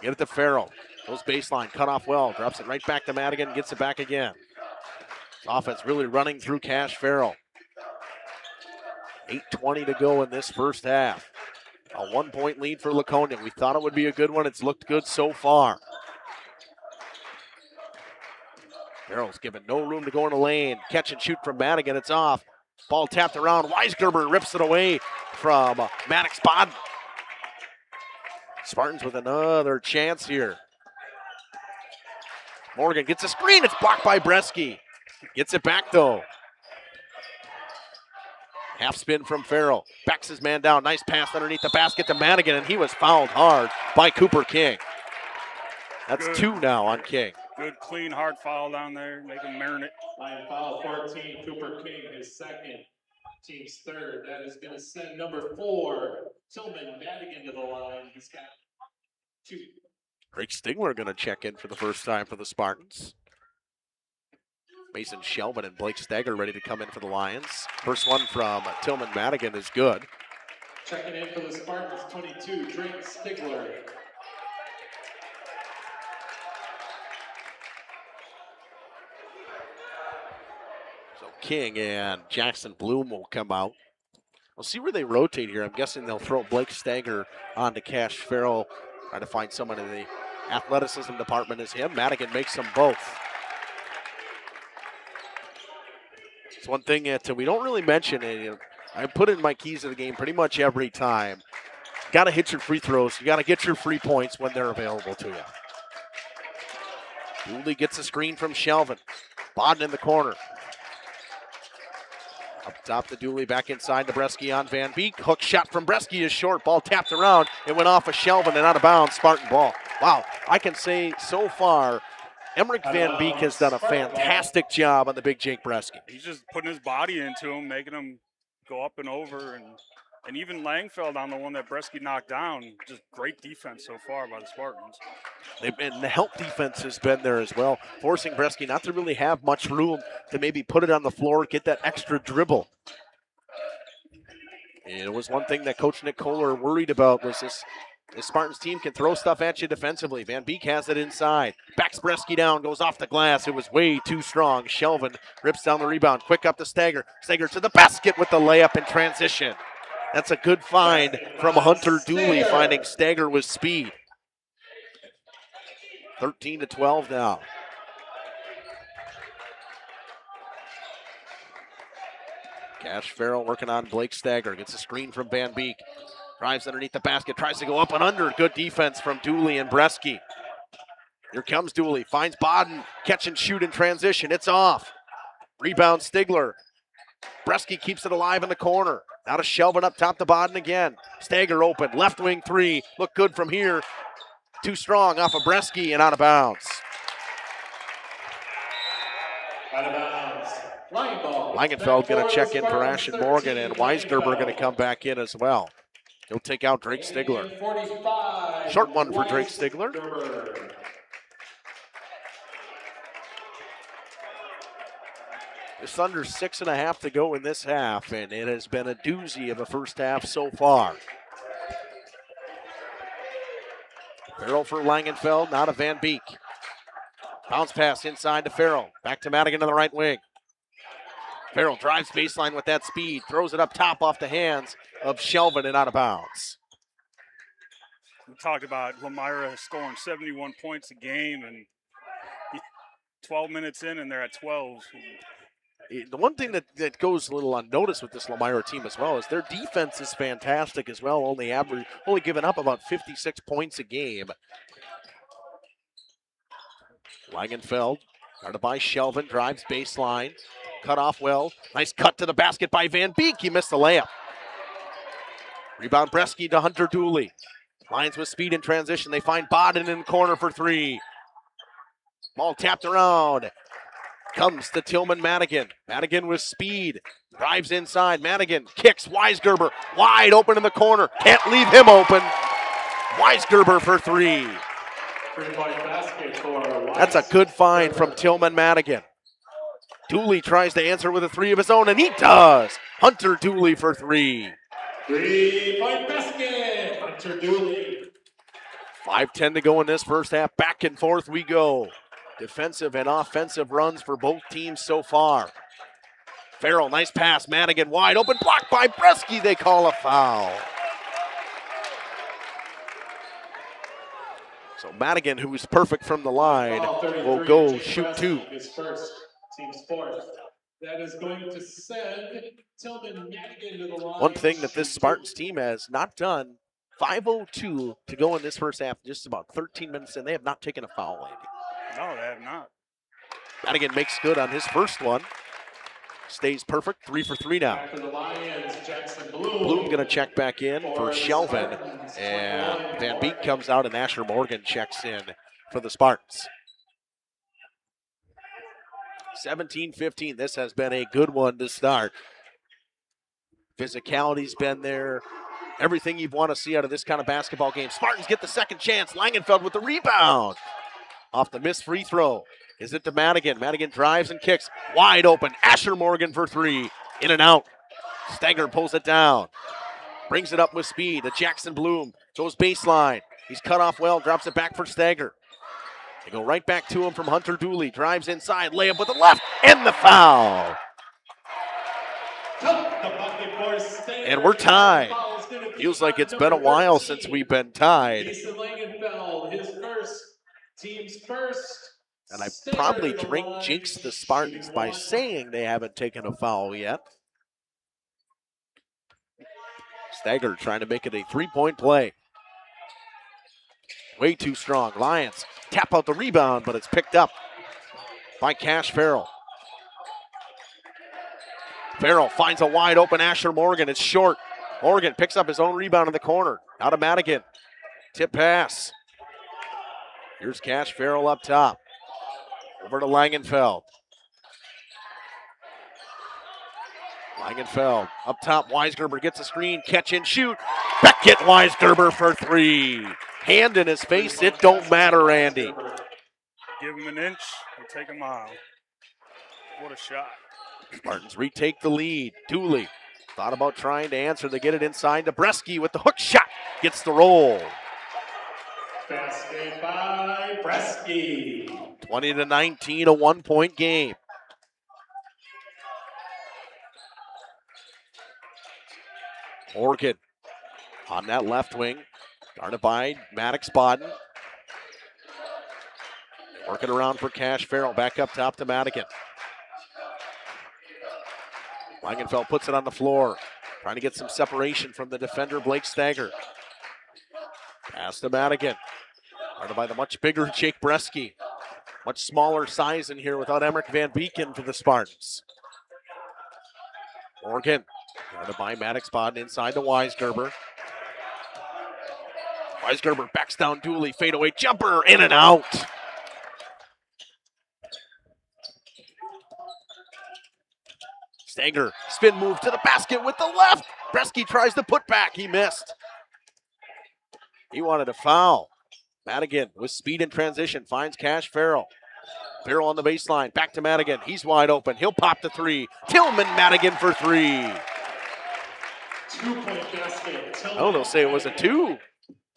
Get it to Farrell. Goes baseline, cut off well. Drops it right back to Madigan, gets it back again. Offense really running through Cash Farrell. 8:20 to go in this first half. A 1-point lead for Laconia. We thought it would be a good one. It's looked good so far. Farrell's given no room to go in the lane. Catch and shoot from Madigan. It's off. Ball tapped around. Weisgerber rips it away from Maddox Bodden. Spartans with another chance here. Morgan gets a screen. It's blocked by Bresky. Gets it back though. Half spin from Farrell. Backs his man down. Nice pass underneath the basket to Madigan, and he was fouled hard by Cooper King. That's 2 now on King. Good, clean, hard foul down there. Make him marinate. Lion foul 14, Cooper King, his second. Team's third. That is going to send number 4, Tillman Madigan, to the line. He's got 2. Drake Stigler going to check in for the first time for the Spartans. Mason Shelvin and Blake Stagger ready to come in for the Lions. First one from Tillman Madigan is good. Checking in for the Spartans, 22, Drake Stigler. So King and Jackson Bloom will come out. We'll see where they rotate here. I'm guessing they'll throw Blake Stagger on to Cash Farrell, trying to find someone in the athleticism department as him. Madigan makes them both. It's one thing that we don't really mention. I put in my keys of the game pretty much every time. Got to hit your free throws. You got to get your free points when they're available to you. Dooley gets a screen from Shelvin. Bodden in the corner. Up top to Dooley, back inside to Bresky on Van Beek. Hook shot from Bresky is short. Ball tapped around. It went off of Shelvin and out of bounds. Spartan ball. Wow, I can say so far, Emmerich Van Beek has done a fantastic job on the big Jake Bresky. He's just putting his body into him, making him go up and over. And even Langfeld on the one that Bresky knocked down. Just great defense so far by the Spartans. And the help defense has been there as well, forcing Bresky not to really have much room to maybe put it on the floor, get that extra dribble. And it was one thing that Coach Nick Kohler worried about was this Spartans team can throw stuff at you defensively. Van Beek has it inside. Backs Bresky down, goes off the glass. It was way too strong. Shelvin rips down the rebound. Quick up to Stagger. Stagger to the basket with the layup in transition. That's a good find from Hunter Dooley, finding Stagger with speed. 13-12 now. Cash Farrell working on Blake Stagger. Gets a screen from Van Beek. Drives underneath the basket. Tries to go up and under. Good defense from Dooley and Bresky. Here comes Dooley. Finds Bodden. Catch and shoot in transition. It's off. Rebound Stigler. Bresky keeps it alive in the corner. Now to Shelvin up top to Bodden again. Stagger open. Left wing three. Look good from here. Too strong off of Bresky and out of bounds. Out of bounds. Line ball. Langenfeld going to check in for Ashton Morgan, and Weisgerber going to come back in as well. He'll take out Drake Stigler. 45. Short one for Drake Stigler. Just under 6.5 to go in this half, and it has been a doozy of a first half so far. Farrell for Langenfeld, now to Van Beek. Bounce pass inside to Farrell. Back to Madigan to the right wing. Farrell drives baseline with that speed, throws it up top off the hands of Shelvin and out of bounds. We talked about Lomira scoring 71 points a game, and 12 minutes in, and they're at 12. The one thing that goes a little unnoticed with this Lomira team as well is their defense is fantastic as well, only giving up about 56 points a game. Langenfeld, guarded by Shelvin, drives baseline, cut off well. Nice cut to the basket by Van Beek. He missed the layup. Rebound Bresky to Hunter Dooley. Lions with speed in transition. They find Bodden in the corner for three. Ball tapped around. Comes to Tillman Madigan. Madigan with speed. Drives inside. Madigan kicks. Weisgerber wide open in the corner. Can't leave him open. Weisgerber for three. That's a good find from Tillman Madigan. Dooley tries to answer with a three of his own, and he does. Hunter Dooley for three. 3-point basket. Hunter Dooley. 5:10 to go in this first half. Back and forth we go. Defensive and offensive runs for both teams so far. Farrell, nice pass. Madigan wide open. Blocked by Bresky. They call a foul. So Madigan, who is perfect from the line, will go shoot two. His first, team's fourth. That is going to send Tillman Madigan to the line. One thing that this Spartans team has not done, 5:02 to go in this first half, just about 13 minutes in. They have not taken a foul, Andy. No, they have not. Madigan makes good on his first one. Stays perfect, 3 for 3 now. Back to the Lions, Jackson Bloom. Bloom going to check back in for Shelvin. And Van Beek comes out and Asher Morgan checks in for the Spartans. 17-15. This has been a good one to start. Physicality's been there. Everything you'd want to see out of this kind of basketball game. Spartans get the second chance. Langenfeld with the rebound. Off the missed free throw. Is it to Madigan? Madigan drives and kicks. Wide open. Asher Morgan for three. In and out. Steger pulls it down. Brings it up with speed to Jackson Bloom. Goes baseline. He's cut off well. Drops it back for Steger. They go right back to him from Hunter Dooley. Drives inside. Layup with the left. And the foul. And we're tied. Feels like it's been a while since we've been tied. Team's first. And I probably jinxed the Spartans by saying they haven't taken a foul yet. Steger trying to make it a three-point play. Way too strong. Lions tap out the rebound, but it's picked up by Cash Farrell. Farrell finds a wide open Asher Morgan. It's short. Morgan picks up his own rebound in the corner. Out of Madigan. Tip pass. Here's Cash Farrell up top. Over to Langenfeld. Langenfeld up top. Weisgerber gets a screen. Catch and shoot. Beckett Weisgerber for three. Hand in his face. It don't matter, Andy. Give him an inch and take a mile. What a shot. Spartans retake the lead. Dooley thought about trying to answer. They get it inside to Bresky with the hook shot. Gets the roll. Basket by Bresky. 20-19, a one-point game. Morgan on that left wing. Guarded by Maddox Bodden. Working around for Cash Farrell. Back up top to Madigan. Langenfeld puts it on the floor. Trying to get some separation from the defender, Blake Steger. Pass to Madigan. Guarded by the much bigger Jake Bresky. Much smaller size in here without Emmerich Van Beeken for the Spartans. Morgan. Guarded by Maddox Bodden inside to Weisgerber. Weisgerber backs down Dooley. Fadeaway jumper. In and out. Steger, spin move to the basket with the left. Bresky tries to put back. He missed. He wanted a foul. Madigan with speed in transition finds Cash Farrell. Farrell on the baseline. Back to Madigan. He's wide open. He'll pop the three. Tillman Madigan for three. 2-point basket. Oh, they'll say it was a two.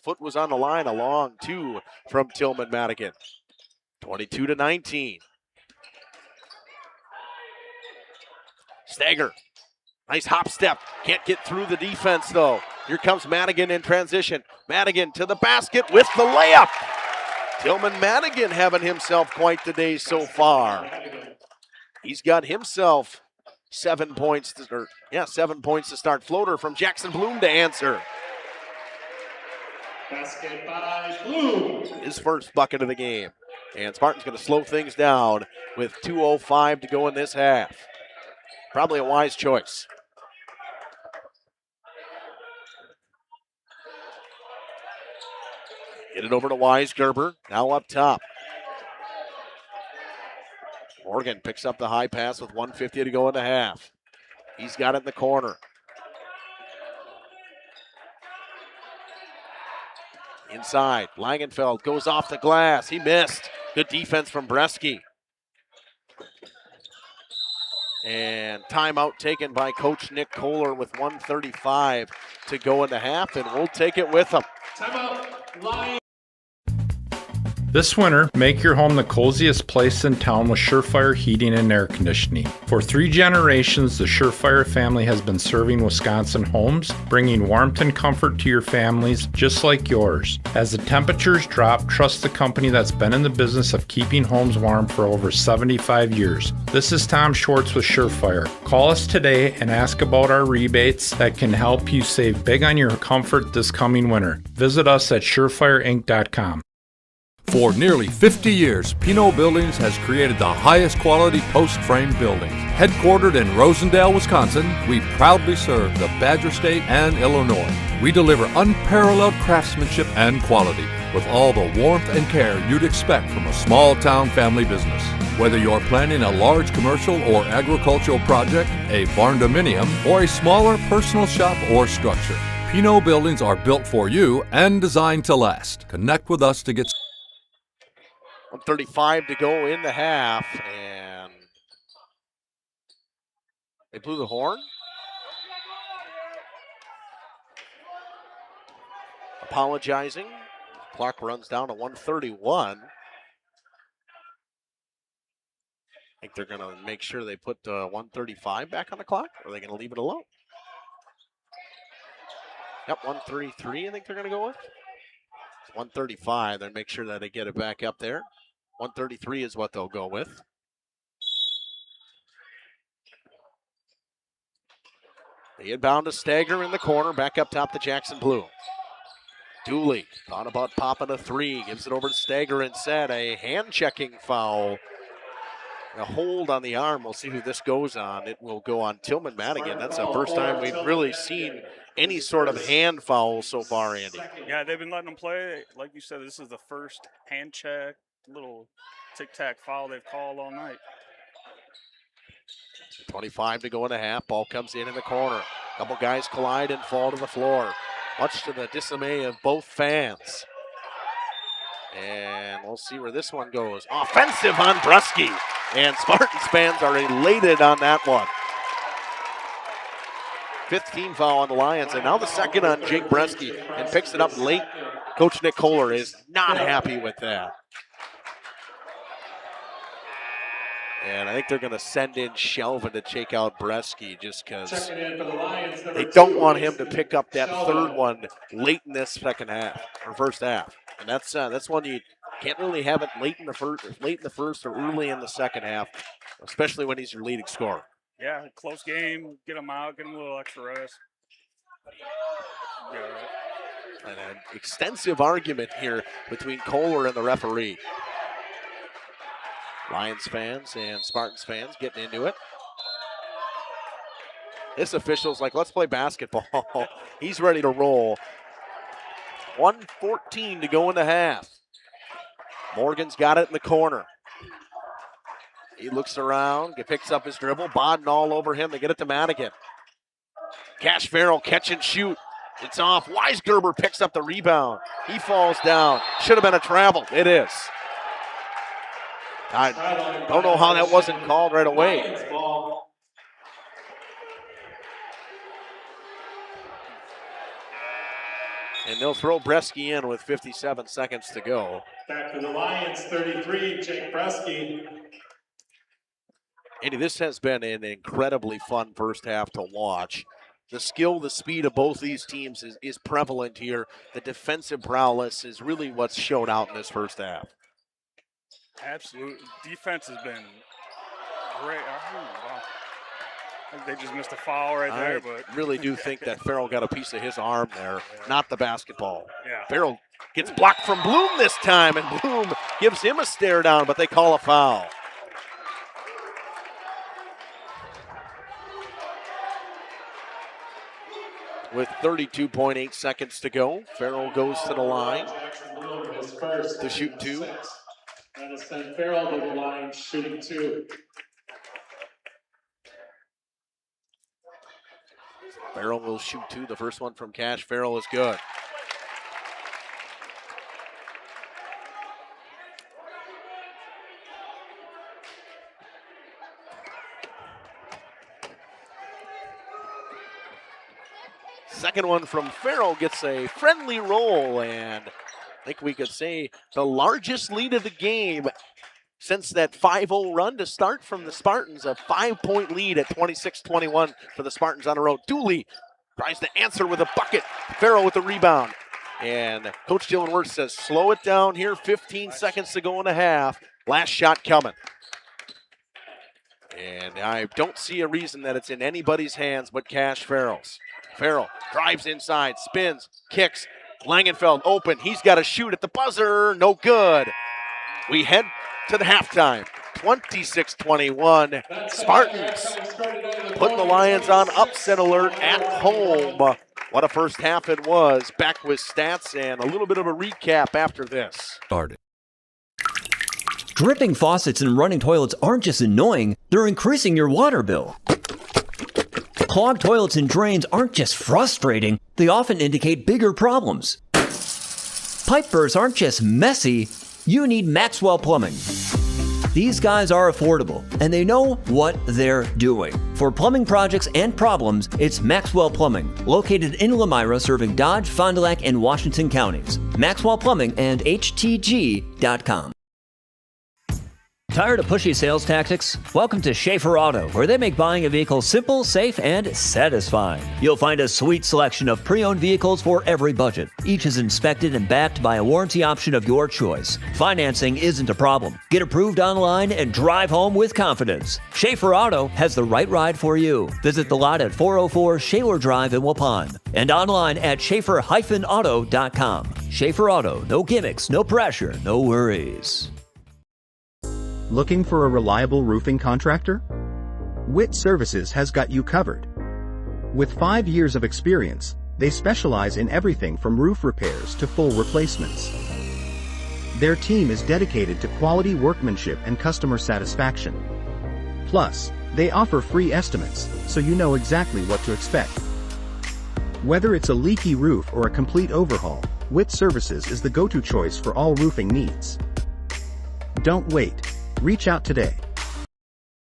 Foot was on the line. A long two from Tillman Madigan. 22-19. Steger. Nice hop step. Can't get through the defense, though. Here comes Madigan in transition. Madigan to the basket with the layup. Tillman Madigan having himself quite the day so far. He's got himself 7 points. 7 points to start. Floater from Jackson Bloom to answer. Basket by Bloom. His first bucket of the game. And Spartan's going to slow things down with 2:05 to go in this half. Probably a wise choice. Get it over to Weisgerber. Now up top. Morgan picks up the high pass with 1:50 to go in the half. He's got it in the corner. Inside. Langenfeld goes off the glass. He missed. Good defense from Bresky. And timeout taken by Coach Nick Kohler with 1:35 to go in the half, and we'll take it with him. Timeout. Lions. This winter, make your home the coziest place in town with Surefire Heating and Air Conditioning. For 3 generations, the Surefire family has been serving Wisconsin homes, bringing warmth and comfort to your families just like yours. As the temperatures drop, trust the company that's been in the business of keeping homes warm for over 75 years. This is Tom Schwartz with Surefire. Call us today and ask about our rebates that can help you save big on your comfort this coming winter. Visit us at surefireinc.com. For nearly 50 years, Pinot Buildings has created the highest quality post-frame buildings. Headquartered in Rosendale, Wisconsin, we proudly serve the Badger State and Illinois. We deliver unparalleled craftsmanship and quality with all the warmth and care you'd expect from a small-town family business. Whether you're planning a large commercial or agricultural project, a barn-dominium, or a smaller personal shop or structure, Pinot Buildings are built for you and designed to last. Connect with us to get 1:35 to go in the half, and they blew the horn. Apologizing. Clock runs down to 1:31. I think they're going to make sure they put 1:35 back on the clock, or are they going to leave it alone? Yep, 1:33 I think they're going to go with. It's 1:35, then make sure that they get it back up there. 1:33 is what they'll go with. They inbound to Stager in the corner, back up top to Jackson Blue. Dooley thought about popping a three, gives it over to Stager instead. A hand-checking foul. A hold on the arm. We'll see who this goes on. It will go on Tillman Madigan. That's the first time we've really seen any sort of hand foul so far, Andy. Yeah, they've been letting them play. Like you said, this is the first hand check, little tic-tac foul they've called all night. 25 to go in the half. Ball comes in the corner. Couple guys collide and fall to the floor, much to the dismay of both fans. And we'll see where this one goes. Offensive on Brusky. And Spartans fans are elated on that one. 5th team foul on the Lions, and now the second on Jake Bresky, and picks it up late. Coach Nick Kohler is not happy with that. And I think they're going to send in Shelvin to check out Bresky just because they don't want him to pick up that third one late in this second half or first half. And that's one you can't really have it late in the first or early in the second half, especially when he's your leading scorer. Yeah, close game. Get him out. Get him a little extra rest. Yeah. And an extensive argument here between Kohler and the referee. Lions fans and Spartans fans getting into it. This official's like, let's play basketball. He's ready to roll. 1:14 to go in the half. Morgan's got it in the corner. He looks around, picks up his dribble, Bodden all over him. They get it to Madigan. Cash Farrell, catch and shoot. It's off. Weisgerber picks up the rebound. He falls down. Should have been a travel. It is. I don't know how that wasn't called right away. And they'll throw Bresky in with 57 seconds to go. Back to the Lions, 33, Jake Bresky. Andy, this has been an incredibly fun first half to watch. The skill, the speed of both these teams is prevalent here. The defensive prowess is really what's shown out in this first half. Absolutely. Defense has been great. Wow. I think they just missed a foul right there. But really do think that Farrell got a piece of his arm there, not the basketball. Yeah. Farrell gets blocked from Bloom this time, and Bloom gives him a stare down, but they call a foul. With 32.8 seconds to go, Farrell goes to the line to shoot two. That has sent Farrell to the line, shooting two. Farrell will shoot two. The first one from Cash Farrell is good. Second one from Farrell gets a friendly roll, and I think we could say the largest lead of the game since that 5-0 run to start from the Spartans. A 5-point lead at 26-21 for the Spartans on the road. Dooley tries to answer with a bucket. Farrell with the rebound. And Coach Dylan Wirtz says, slow it down here. 15 seconds to go in the half. Last shot coming. And I don't see a reason that it's in anybody's hands but Cash Farrell's. Farrell drives inside, spins, kicks, Langenfeld open. He's got a shoot at the buzzer. No good. We head to the halftime. 26-21. Spartans putting the Lions on upset alert at home. What a first half it was. Back with stats and a little bit of a recap after this. Started. Dripping faucets and running toilets aren't just annoying, they're increasing your water bill. Clogged toilets and drains aren't just frustrating, they often indicate bigger problems. Pipe bursts aren't just messy, you need Maxwell Plumbing. These guys are affordable, and they know what they're doing. For plumbing projects and problems, it's Maxwell Plumbing, located in Lomira, serving Dodge, Fond du Lac, and Washington counties. Maxwell Plumbing and HTG.com. Tired of pushy sales tactics? Welcome to Schaefer Auto, where they make buying a vehicle simple, safe, and satisfying. You'll find a sweet selection of pre-owned vehicles for every budget. Each is inspected and backed by a warranty option of your choice. Financing isn't a problem. Get approved online and drive home with confidence. Schaefer Auto has the right ride for you. Visit the lot at 404 Shaler Drive in Waupun and online at schaefer-auto.com. Schaefer Auto, no gimmicks, no pressure, no worries. Looking for a reliable roofing contractor? Witt Services has got you covered. With 5 years of experience, they specialize in everything from roof repairs to full replacements. Their team is dedicated to quality workmanship and customer satisfaction. Plus, they offer free estimates, so you know exactly what to expect. Whether it's a leaky roof or a complete overhaul, Witt Services is the go-to choice for all roofing needs. Don't wait. Reach out today.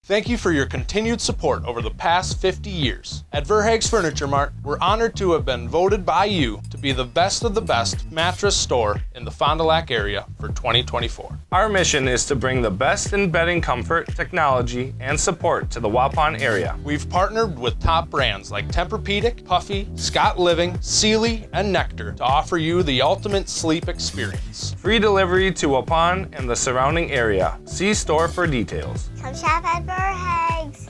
Thank you for your continued support over the past 50 years. At Verhaeg's Furniture Mart, we're honored to have been voted by you to be the best of the best mattress store in the Fond du Lac area for 2024. Our mission is to bring the best in bedding comfort, technology, and support to the Waupun area. We've partnered with top brands like Tempur-Pedic, Puffy, Scott Living, Sealy, and Nectar to offer you the ultimate sleep experience. Free delivery to Waupun and the surrounding area. See store for details. Come shop at Verhaeg's.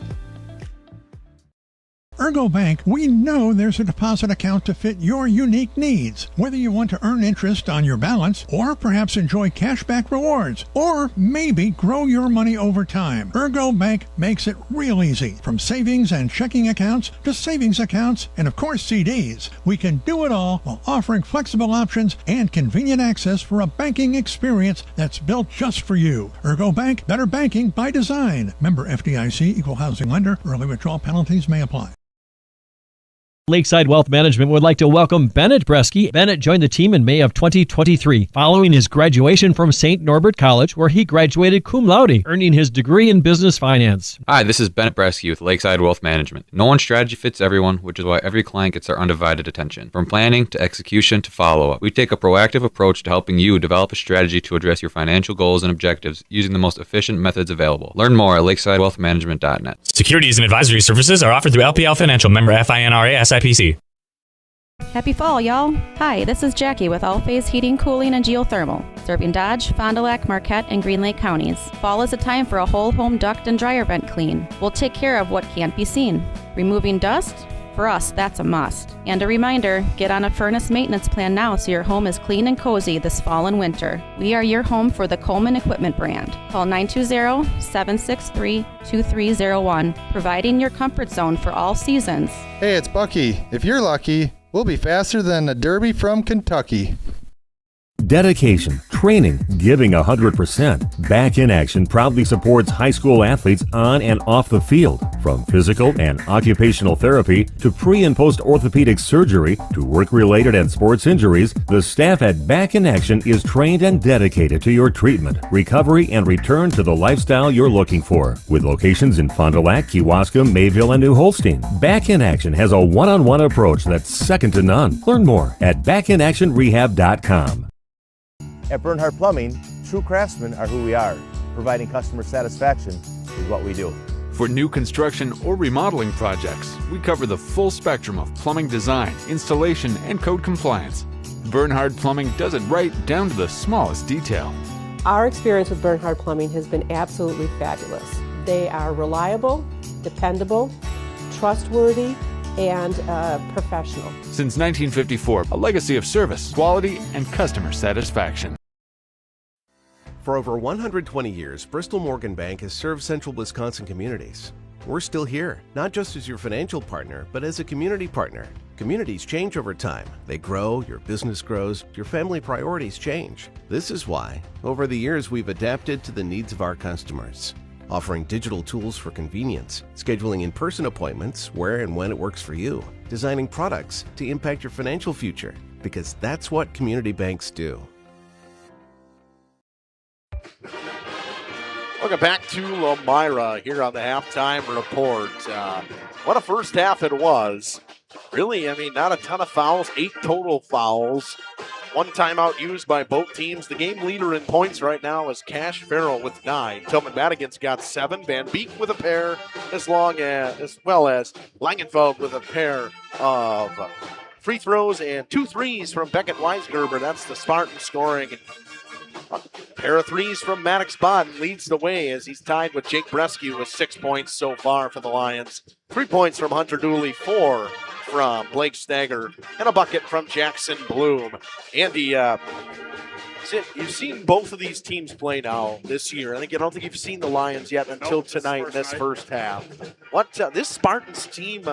Ergo Bank, we know there's a deposit account to fit your unique needs. Whether you want to earn interest on your balance, or perhaps enjoy cashback rewards, or maybe grow your money over time, Ergo Bank makes it real easy. From savings and checking accounts to savings accounts and, of course, CDs. We can do it all while offering flexible options and convenient access for a banking experience that's built just for you. Ergo Bank, better banking by design. Member FDIC, equal housing lender. Early withdrawal penalties may apply. Lakeside Wealth Management would like to welcome Bennett Bresky. Bennett joined the team in May of 2023, following his graduation from St. Norbert College, where he graduated cum laude, earning his degree in business finance. Hi, this is Bennett Bresky with Lakeside Wealth Management. No one strategy fits everyone, which is why every client gets our undivided attention. From planning to execution to follow-up, we take a proactive approach to helping you develop a strategy to address your financial goals and objectives using the most efficient methods available. Learn more at lakesidewealthmanagement.net. Securities and advisory services are offered through LPL Financial, member FINRA SIPC. Happy fall, y'all. Hi, this is Jackie with All Phase Heating, Cooling, and Geothermal, serving Dodge, Fond du Lac, Marquette, and Green Lake counties. Fall is a time for a whole home duct and dryer vent clean. We'll take care of what can't be seen. Removing dust? For us, that's a must. And a reminder, get on a furnace maintenance plan now so your home is clean and cozy this fall and winter. We are your home for the Coleman Equipment brand. Call 920-763-2301, providing your comfort zone for all seasons. Hey, it's Bucky. If you're lucky, we'll be faster than a Derby from Kentucky. Dedication, training, giving 100%. Back in Action proudly supports high school athletes on and off the field. From physical and occupational therapy to pre- and post-orthopedic surgery to work-related and sports injuries, the staff at Back in Action is trained and dedicated to your treatment, recovery, and return to the lifestyle you're looking for. With locations in Fond du Lac, Kewaskum, Mayville, and New Holstein, Back in Action has a one-on-one approach that's second to none. Learn more at backinactionrehab.com. At Bernhardt Plumbing, true craftsmen are who we are. Providing customer satisfaction is what we do. For new construction or remodeling projects, we cover the full spectrum of plumbing design, installation, and code compliance. Bernhardt Plumbing does it right down to the smallest detail. Our experience with Bernhardt Plumbing has been absolutely fabulous. They are reliable, dependable, trustworthy, and professional. Since 1954, a legacy of service, quality, and customer satisfaction. For over 120 years, Bristol Morgan Bank has served central Wisconsin communities. We're still here, not just as your financial partner, but as a community partner. Communities change over time. They grow, your business grows, your family priorities change. This is why, over the years, we've adapted to the needs of our customers, offering digital tools for convenience, scheduling in-person appointments where and when it works for you, designing products to impact your financial future, because that's what community banks do. Welcome back to Lomira here on the halftime report. What a first half it was. Really, I mean, not a ton of fouls, 8 total fouls. One timeout used by both teams. The game leader in points right now is Cash Farrell with 9. Tillman Madigan's got 7. Van Beek with a pair, as well as Langenfeld with a pair of free throws and 2 threes from Beckett Weisgerber. That's the Spartans scoring. A pair of threes from Maddox Bodden leads the way as he's tied with Jake Bresky with 6 points so far for the Lions. 3 points from Hunter Dooley, 4 from Blake Stagger, and a bucket from Jackson Bloom. Andy, you've seen both of these teams play now this year. I don't think you've seen the Lions yet until tonight in this first half. This Spartans team,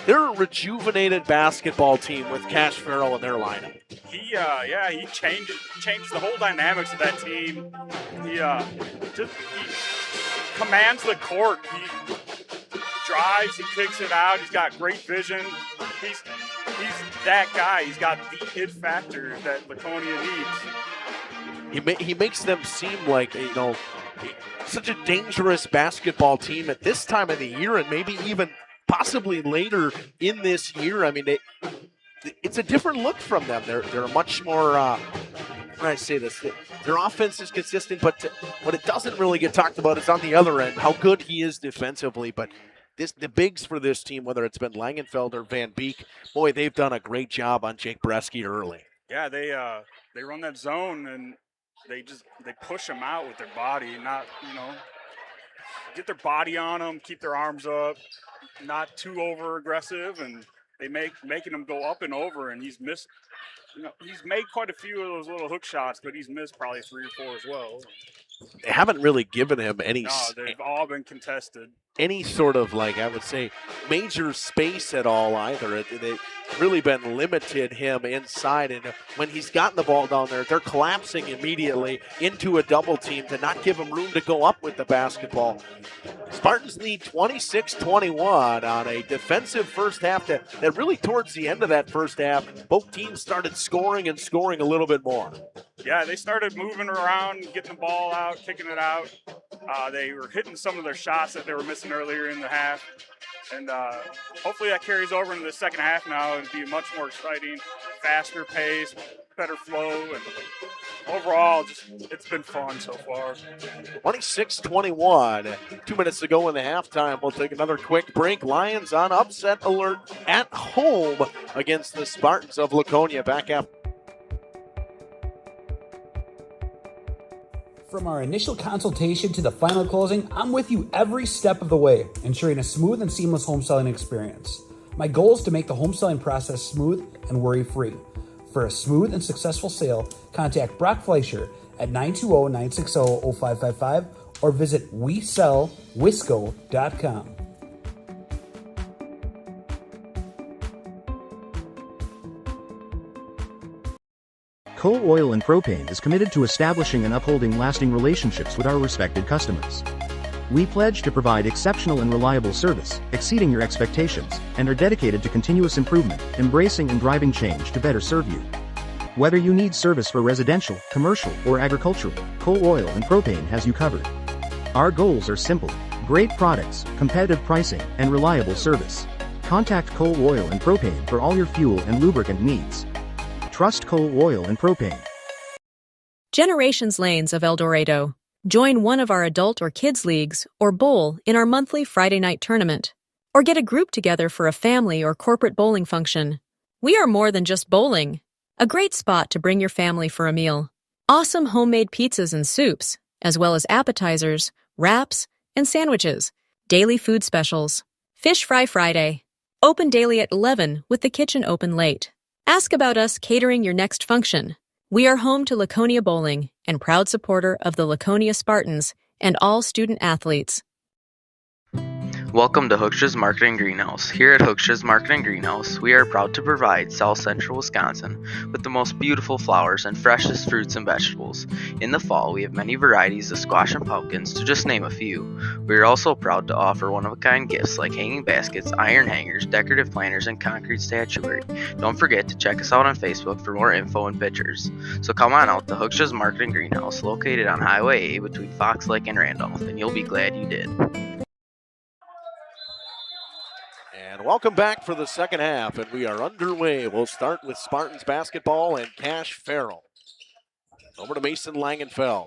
they're a rejuvenated basketball team with Cash Farrell in their lineup. He changed the whole dynamics of that team. He commands the court. He drives, he kicks it out. He's got great vision. He's that guy. He's got the hit factor that Laconia needs. He makes them seem like, such a dangerous basketball team at this time of the year, and maybe even possibly later in this year. I mean, it's a different look from them. They're much more, how can I say this? Their offense is consistent, but what it doesn't really get talked about is on the other end, how good he is defensively. But the bigs for this team, whether it's been Langenfeld or Van Beek, boy, they've done a great job on Jake Bresky early. Yeah, they run that zone and they push them out with their body, not, get their body on them, keep their arms up, not too over aggressive, and they making him go up and over, and he's missed. He's made quite a few of those little hook shots, but he's missed probably 3 or 4 as well. They haven't really given him any. No, they've all been contested. Any sort of, I would say, major space at all either. They've really been limited him inside, and when he's gotten the ball down there, they're collapsing immediately into a double team to not give him room to go up with the basketball. Spartans lead 26-21 on a defensive first half that really towards the end of that first half, both teams started scoring a little bit more. Yeah, they started moving around, getting the ball out, kicking it out. They were hitting some of their shots that they were missing earlier in the half. And hopefully that carries over into the second half now and be much more exciting, faster pace, better flow. And overall, it's been fun so far. 26-21, 2 minutes to go in the halftime. We'll take another quick break. Lions on upset alert at home against the Spartans of Laconia. Back after. From our initial consultation to the final closing, I'm with you every step of the way, ensuring a smooth and seamless home selling experience. My goal is to make the home selling process smooth and worry-free. For a smooth and successful sale, contact Brock Fleischer at 920-960-0555 or visit WeSellWisco.com. Coal Oil and Propane is committed to establishing and upholding lasting relationships with our respected customers. We pledge to provide exceptional and reliable service, exceeding your expectations, and are dedicated to continuous improvement, embracing and driving change to better serve you. Whether you need service for residential, commercial, or agricultural, Coal Oil and Propane has you covered. Our goals are simple: great products, competitive pricing, and reliable service. Contact Coal Oil and Propane for all your fuel and lubricant needs. Trust Coal Oil and Propane. Generations Lanes of El Dorado. Join one of our adult or kids leagues or bowl in our monthly Friday night tournament. Or get a group together for a family or corporate bowling function. We are more than just bowling. A great spot to bring your family for a meal. Awesome homemade pizzas and soups, as well as appetizers, wraps, and sandwiches. Daily food specials. Fish Fry Friday. Open daily at 11 with the kitchen open late. Ask about us catering your next function. We are home to Laconia Bowling and proud supporter of the Laconia Spartans and all student athletes. Welcome to Hookstra's Marketing Greenhouse. Here at Hookstra's Marketing Greenhouse, we are proud to provide South Central Wisconsin with the most beautiful flowers and freshest fruits and vegetables. In the fall, we have many varieties of squash and pumpkins, to just name a few. We are also proud to offer one-of-a-kind gifts like hanging baskets, iron hangers, decorative planters, and concrete statuary. Don't forget to check us out on Facebook for more info and pictures. So come on out to Hookstra's Marketing Greenhouse, located on Highway A between Fox Lake and Randolph, and you'll be glad you did. And welcome back for the second half, and we are underway. We'll start with Spartans basketball and Cash Farrell. Over to Mason Langenfeld.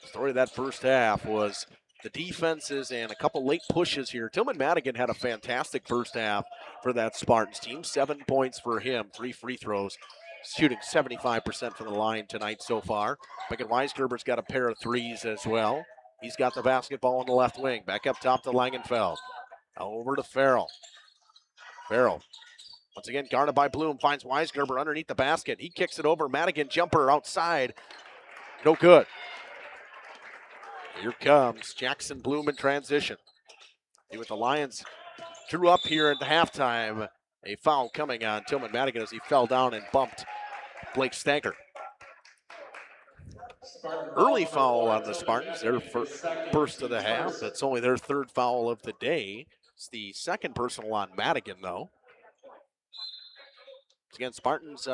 The story of that first half was the defenses and a couple late pushes here. Tillman Madigan had a fantastic first half for that Spartans team. 7 points for him, 3 free throws, shooting 75% from the line tonight so far. Megan Weisgerber's got a pair of threes as well. He's got the basketball on the left wing. Back up top to Langenfeld. Over to Farrell. Farrell, once again guarded by Bloom, finds Weisgerber underneath the basket. He kicks it over. Madigan jumper outside. No good. Here comes Jackson Bloom in transition. With the Lions drew up here at the halftime. A foul coming on Tillman Madigan as he fell down and bumped Blake Stanker. Early foul on the Spartans, their first of the half. That's only their third foul of the day. It's the second personal on Madigan, though. Again, Spartans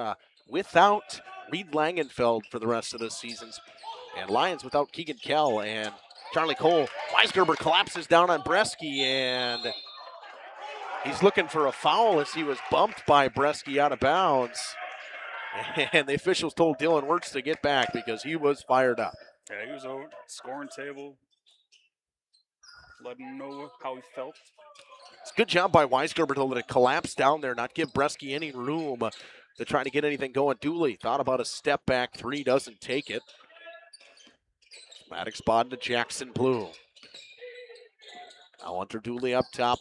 without Reed Langenfeld for the rest of the season. And Lions without Keegan Kell and Charlie Cole. Weisgerber collapses down on Bresky, and he's looking for a foul as he was bumped by Bresky out of bounds. And the officials told Dylan Wirtz to get back because he was fired up. Yeah, he was over scoring table, letting him know how he felt. It's a good job by Weisgerber to let it collapse down there, not give Bresky any room to try to get anything going. Dooley thought about a step back three, doesn't take it. Maddox spotted to Jackson Bloom. Now Hunter Dooley up top.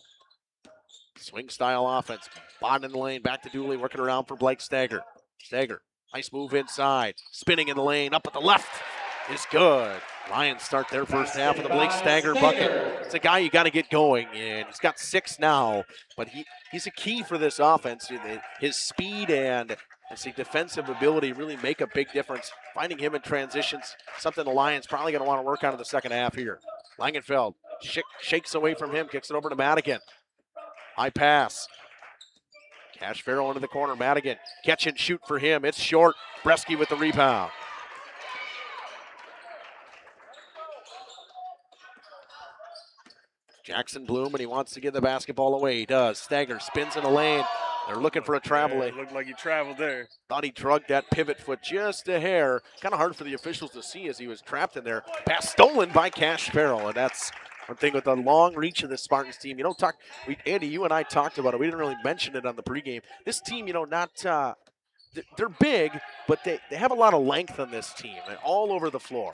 Swing style offense. Bond in the lane, back to Dooley, working around for Blake Stager. Stager, nice move inside. Spinning in the lane, up at the left is good. Lions start their first half with a Blake Stager bucket. It's a guy you got to get going, and he's got 6 now, but he's a key for this offense. His speed and defensive ability really make a big difference. Finding him in transitions, something the Lions probably going to want to work on in the second half here. Langenfeld shakes away from him, kicks it over to Madigan. High pass. Cash Farrell into the corner. Madigan, catch and shoot for him. It's short. Bresky with the rebound. Jackson Bloom, and he wants to give the basketball away. He does. Stager spins in the lane. They're looking for a travel. It looked like he traveled there. Thought he drugged that pivot foot just a hair. Kind of hard for the officials to see as he was trapped in there. Pass stolen by Cash Farrell, and that's one thing with the long reach of the Spartans team. You don't talk, Andy, you and I talked about it. We didn't really mention it on the pregame. This team, they're big, but they have a lot of length on this team. They're all over the floor.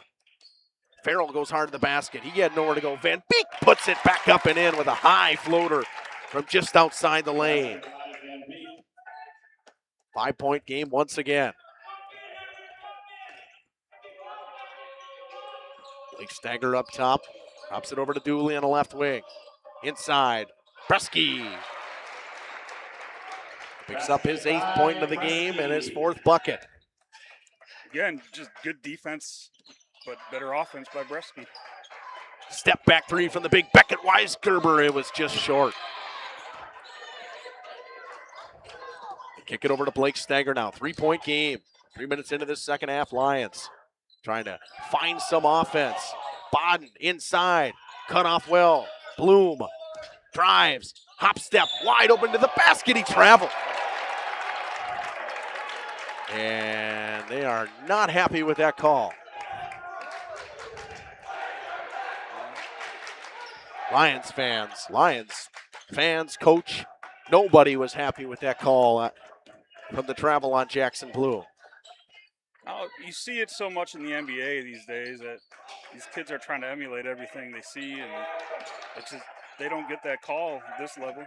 Farrell goes hard to the basket. He had nowhere to go. Van Beek puts it back up and in with a high floater from just outside the lane. 5-point game once again. Blake Stager up top. Drops it over to Dooley on the left wing. Inside. Bresky picks up his 8th point of the game and his 4th bucket. Again, just good defense, but better offense by Bresky. Step back three from the big Beckett Weisgerber. It was just short. Kick it over to Blake Stager now. 3-point game. 3 minutes into this second half. Lions trying to find some offense. Bodden inside. Cut off well. Bloom drives. Hop step wide open to the basket. He traveled. And they are not happy with that call. Lions fans, coach, nobody was happy with that call from the travel on Jackson Bloom. Oh, you see it so much in the NBA these days that these kids are trying to emulate everything they see, and they don't get that call at this level.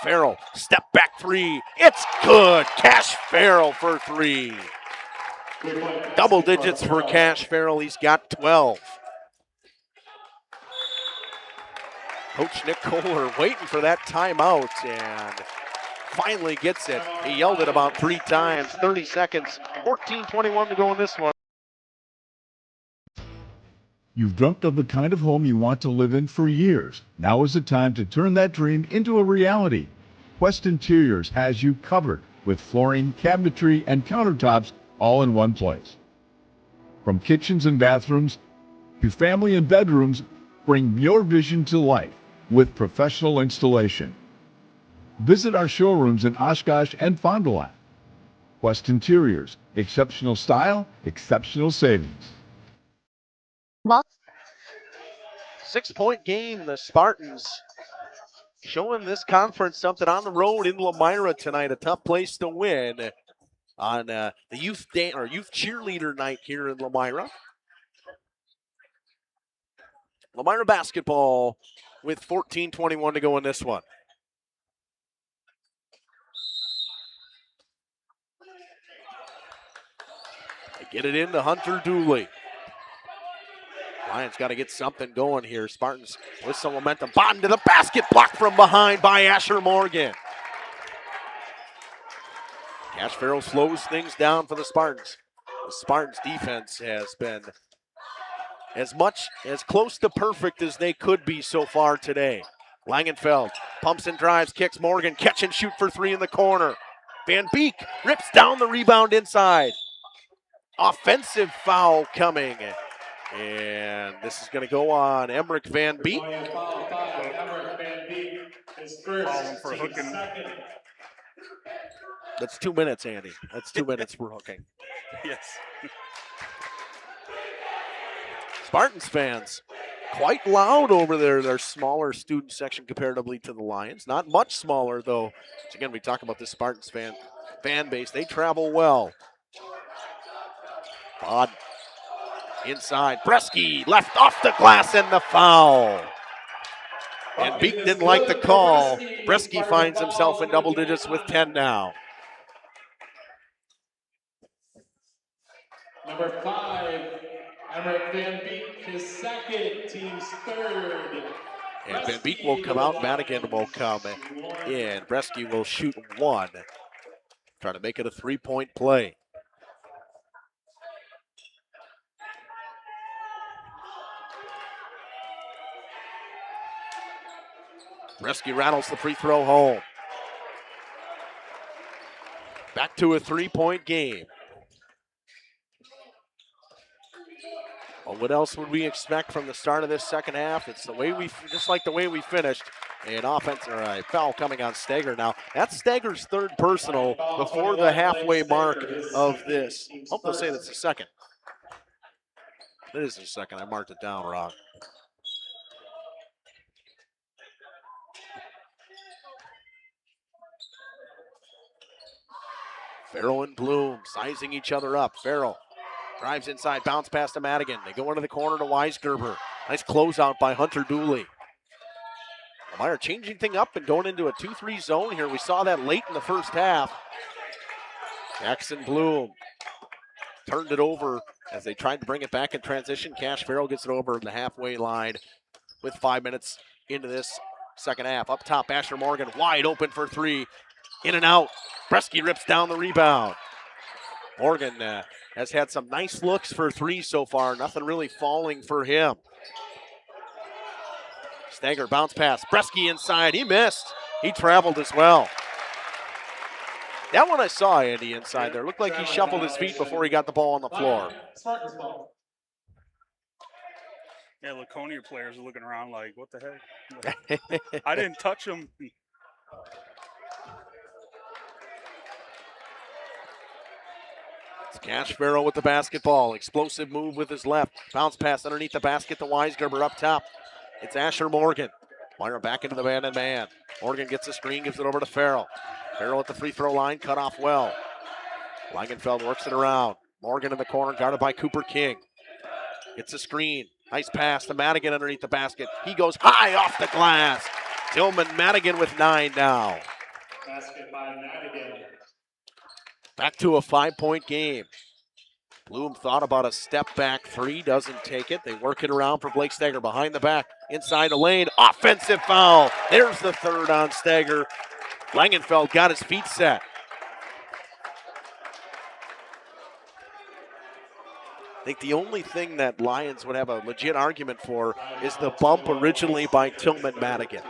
Farrell, step back three. It's good. Cash Farrell for three. Double digits for Cash Farrell. He's got 12. Coach Nick Kohler waiting for that timeout and finally gets it. He yelled it about 3 times. 30 seconds. 14:21 to go in this one. You've dreamt of the kind of home you want to live in for years. Now is the time to turn that dream into a reality. Quest Interiors has you covered with flooring, cabinetry, and countertops all in one place. From kitchens and bathrooms to family and bedrooms, bring your vision to life with professional installation. Visit our showrooms in Oshkosh and Fond du Lac. Quest Interiors, exceptional style, exceptional savings. 6-point game. The Spartans showing this conference something on the road in Lomira tonight. A tough place to win on the youth cheerleader night here in Lomira. Lomira basketball with 14:21 to go in this one. They get it into Hunter Dooley. Lions got to get something going here. Spartans with some momentum. Bottom to the basket, blocked from behind by Asher Morgan. Cash Farrell slows things down for the Spartans. The Spartans defense has been as close to perfect as they could be so far today. Langenfeld pumps and drives, kicks Morgan, catch and shoot for 3 in the corner. Van Beek rips down the rebound inside. Offensive foul coming. And this is going to go on Emmerich Van Beek. Falling for hooking. That's 2 minutes, Andy. That's 2 minutes for hooking. Yes. Spartans fans quite loud over there. Their smaller student section comparatively to the Lions. Not much smaller, though. So again, we talk about the Spartans fan base. They travel well. Odd. Inside, Bresky left off the glass and the foul. And Beek didn't like the call. Bresky finds himself in double digits with 10 now. Number 5, Emmerich Van Beek, his second, team's third. And Van Beek will come out, Madigan will come in. Bresky will shoot 1. Trying to make it a 3-point play. Bresky rattles the free throw home. Back to a 3-point game. Well, what else would we expect from the start of this second half? It's the way just like the way we finished. An offense or a foul coming on Stager now. That's Stager's 3rd personal before the halfway mark of this. Hope they'll say that's the 2nd. It is the 2nd. I marked it down wrong. Farrell and Bloom sizing each other up. Farrell drives inside, bounce pass to Madigan. They go into the corner to Weisgerber. Nice closeout by Hunter Dooley. Meyer changing thing up and going into a 2-3 zone here. We saw that late in the first half. Jackson Bloom turned it over as they tried to bring it back in transition. Cash Farrell gets it over the halfway line with 5 minutes into this second half. Up top, Asher Morgan wide open for 3. In and out. Bresky rips down the rebound. Morgan has had some nice looks for 3 so far. Nothing really falling for him. Stager bounce pass. Bresky inside. He missed. He traveled as well. That one I saw, Andy, inside there. Looked like he shuffled his feet before he got the ball on the floor. Yeah, Laconia players are looking around like, what the heck? I didn't touch him. It's Cash Farrell with the basketball. Explosive move with his left. Bounce pass underneath the basket to Weisgerber up top. It's Asher Morgan. Meyer back into the man-and-man. Morgan gets a screen, gives it over to Farrell. Farrell at the free throw line, cut off well. Langenfeld works it around. Morgan in the corner, guarded by Cooper King. Gets a screen. Nice pass to Madigan underneath the basket. He goes high off the glass. Tillman Madigan with 9 now. Basket by Madigan. Back to a 5-point game. Bloom thought about a step back three, doesn't take it. They work it around for Blake Steger behind the back, inside the lane. Offensive foul. There's the third on Steger. Langenfeld got his feet set. I think the only thing that Lions would have a legit argument for is the bump originally by Tillman Madigan.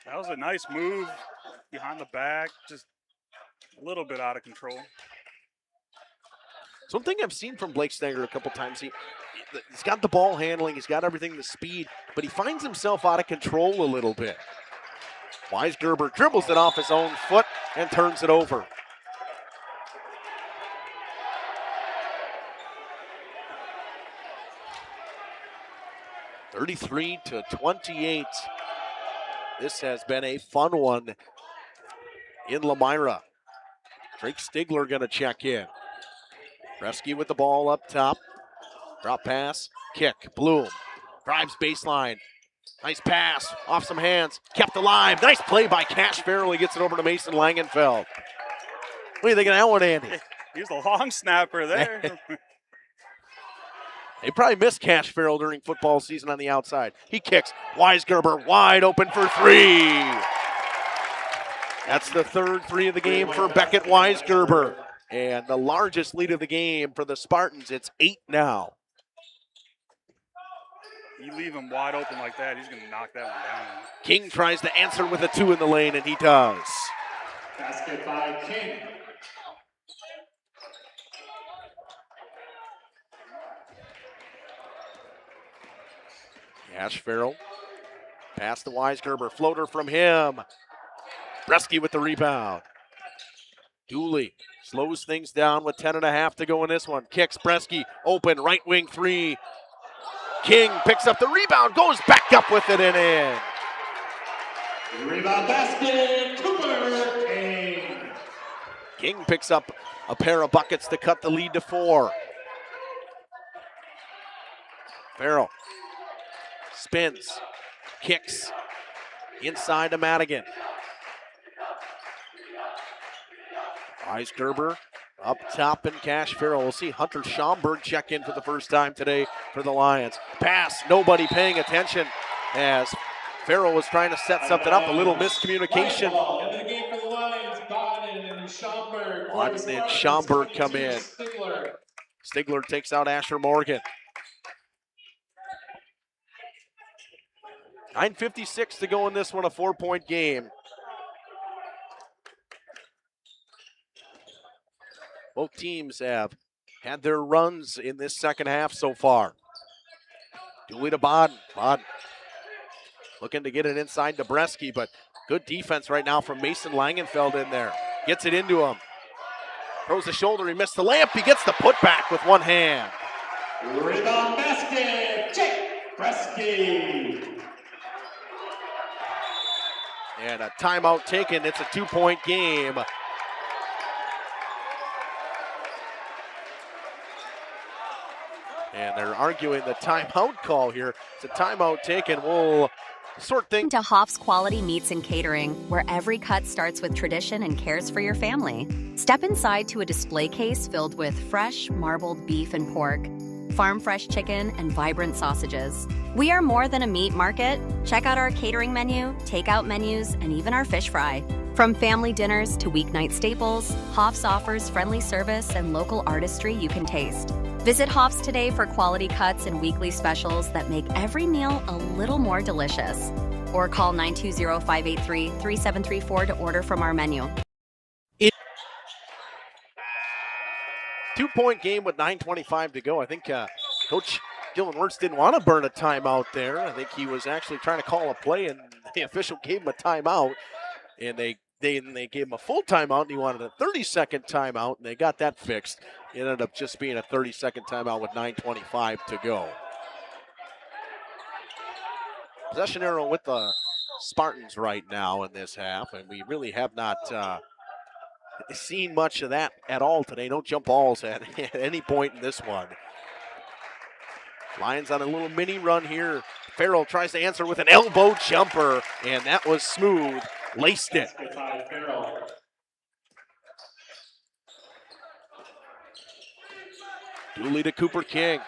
That was a nice move behind the back, just a little bit out of control. Something I've seen from Blake Steger a couple times, he's got the ball handling, he's got everything, the speed, but he finds himself out of control a little bit. Weisgerber dribbles it off his own foot and turns it over. (33-28). This has been a fun one in Lomira. Drake Stigler going to check in. Bresky with the ball up top. Drop pass, kick, Bloom. Drives baseline. Nice pass, off some hands, kept alive. Nice play by Cash Farrell. He gets it over to Mason Langenfeld. What do you think of that one, Andy? He's the long snapper there. They probably missed Cash Farrell during football season on the outside. He kicks. Weisgerber wide open for three. That's the third three of the game for Beckett Weisgerber. And the largest lead of the game for the Spartans. It's 8 now. You leave him wide open like that, he's going to knock that one down. King tries to answer with a 2 in the lane, and he does. Basket by King. Cash Farrell. Pass to Weisgerber. Floater from him. Bresky with the rebound. Dooley slows things down with 10.5 to go in this one. Kicks Bresky. Open. Right wing three. King picks up the rebound. Goes back up with it and in. Rebound basket. Cooper King. King picks up a pair of buckets to cut the lead to 4. Farrell. Spins, kicks, inside to Madigan. Weisgerber up top and Cash Farrell. We'll see Hunter Schomburg check in for the first time today for the Lions. Pass, nobody paying attention as Farrell was trying to set something up, a little miscommunication. Into the game for the Lions, Bodden and Schomburg. Bodden and Schomburg come in. Stigler takes out Asher Morgan. 9:56 to go in this one, a 4-point game. Both teams have had their runs in this second half so far. Dooley to Bodden. Bodden looking to get it inside to Bresky, but good defense right now from Mason Langenfeld in there. Gets it into him. Throws the shoulder, he missed the layup. He gets the putback with one hand. Rebound basket, Jake Bresky. And a timeout taken. It's a 2-point game. And they're arguing the timeout call here. It's a timeout taken. We'll sort things. To Hoff's Quality Meats and Catering, where every cut starts with tradition and cares for your family. Step inside to a display case filled with fresh, marbled beef and pork, farm fresh chicken, and vibrant sausages. We are more than a meat market. Check out our catering menu, takeout menus, and even our fish fry. From family dinners to weeknight staples, Hoff's offers friendly service and local artistry you can taste. Visit Hoff's today for quality cuts and weekly specials that make every meal a little more delicious. Or call 920-583-3734 to order from our menu. 2-point game with 9:25 to go. I think Coach Dylan Wirtz didn't want to burn a timeout there. I think he was actually trying to call a play, and the official gave him a timeout. And they gave him a full timeout, and he wanted a 30-second timeout, and they got that fixed. It ended up just being a 30-second timeout with 9:25 to go. Possession arrow with the Spartans right now in this half, and we really have not seen much of that at all today. No jump balls at any point in this one. Lions on a little mini run here. Farrell tries to answer with an elbow jumper, and that was smooth. Laced it. Dooley to Cooper King.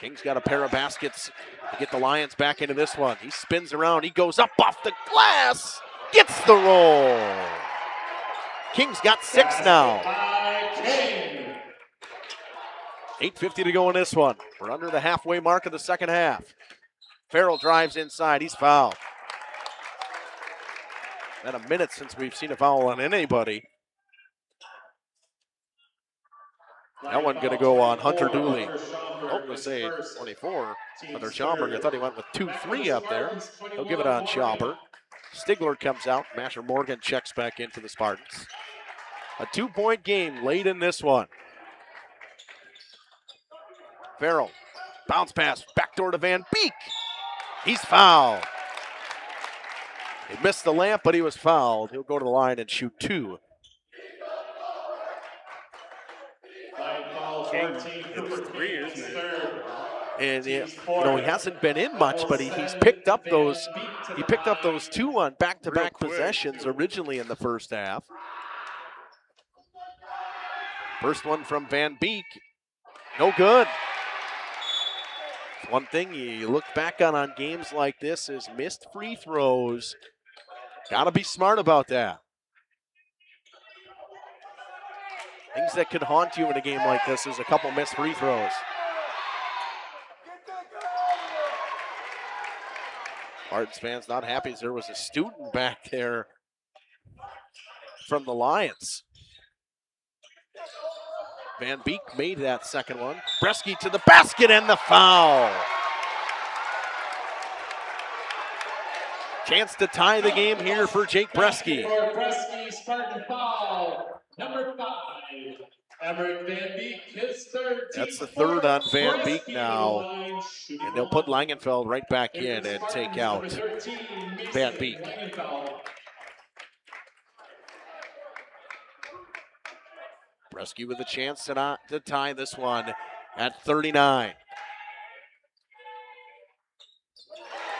King's got a pair of baskets to get the Lions back into this one. He spins around. He goes up off the glass. Gets the roll. King's got 6 now. 8:50 to go in this one. We're under the halfway mark of the second half. Farrell drives inside. He's fouled. Been a minute since we've seen a foul on anybody. That one going to go on Hunter Dooley. Oh, let's say 24. Hunter Schaumburg, I thought he went with 2-3 up there. He'll give it on Schaumburg. Stigler comes out. Masher Morgan checks back into the Spartans. A 2-point game late in this one. Farrell, bounce pass, backdoor to Van Beek. He's fouled. He missed the lamp, but he was fouled. He'll go to the line and shoot 2. King hits 3, isn't it? And he hasn't been in much, but he's picked up those. He picked up those 2 on back-to-back possessions originally in the first half. First one from Van Beek, no good. One thing you look back on games like this is missed free throws. Got to be smart about that. Things that could haunt you in a game like this is a couple missed free throws. Spartans fans not happy as there was a student back there from the Lions. Van Beek made that second one. Bresky to the basket and the foul. Chance to tie the game here for Jake Bresky. Spartan foul. Number 5, Emerick Van Beek, his third. That's the third on Van Beek now. And they'll put Langenfeld right back in and take out Van Beek. Bresky with a chance to tie this one at 39.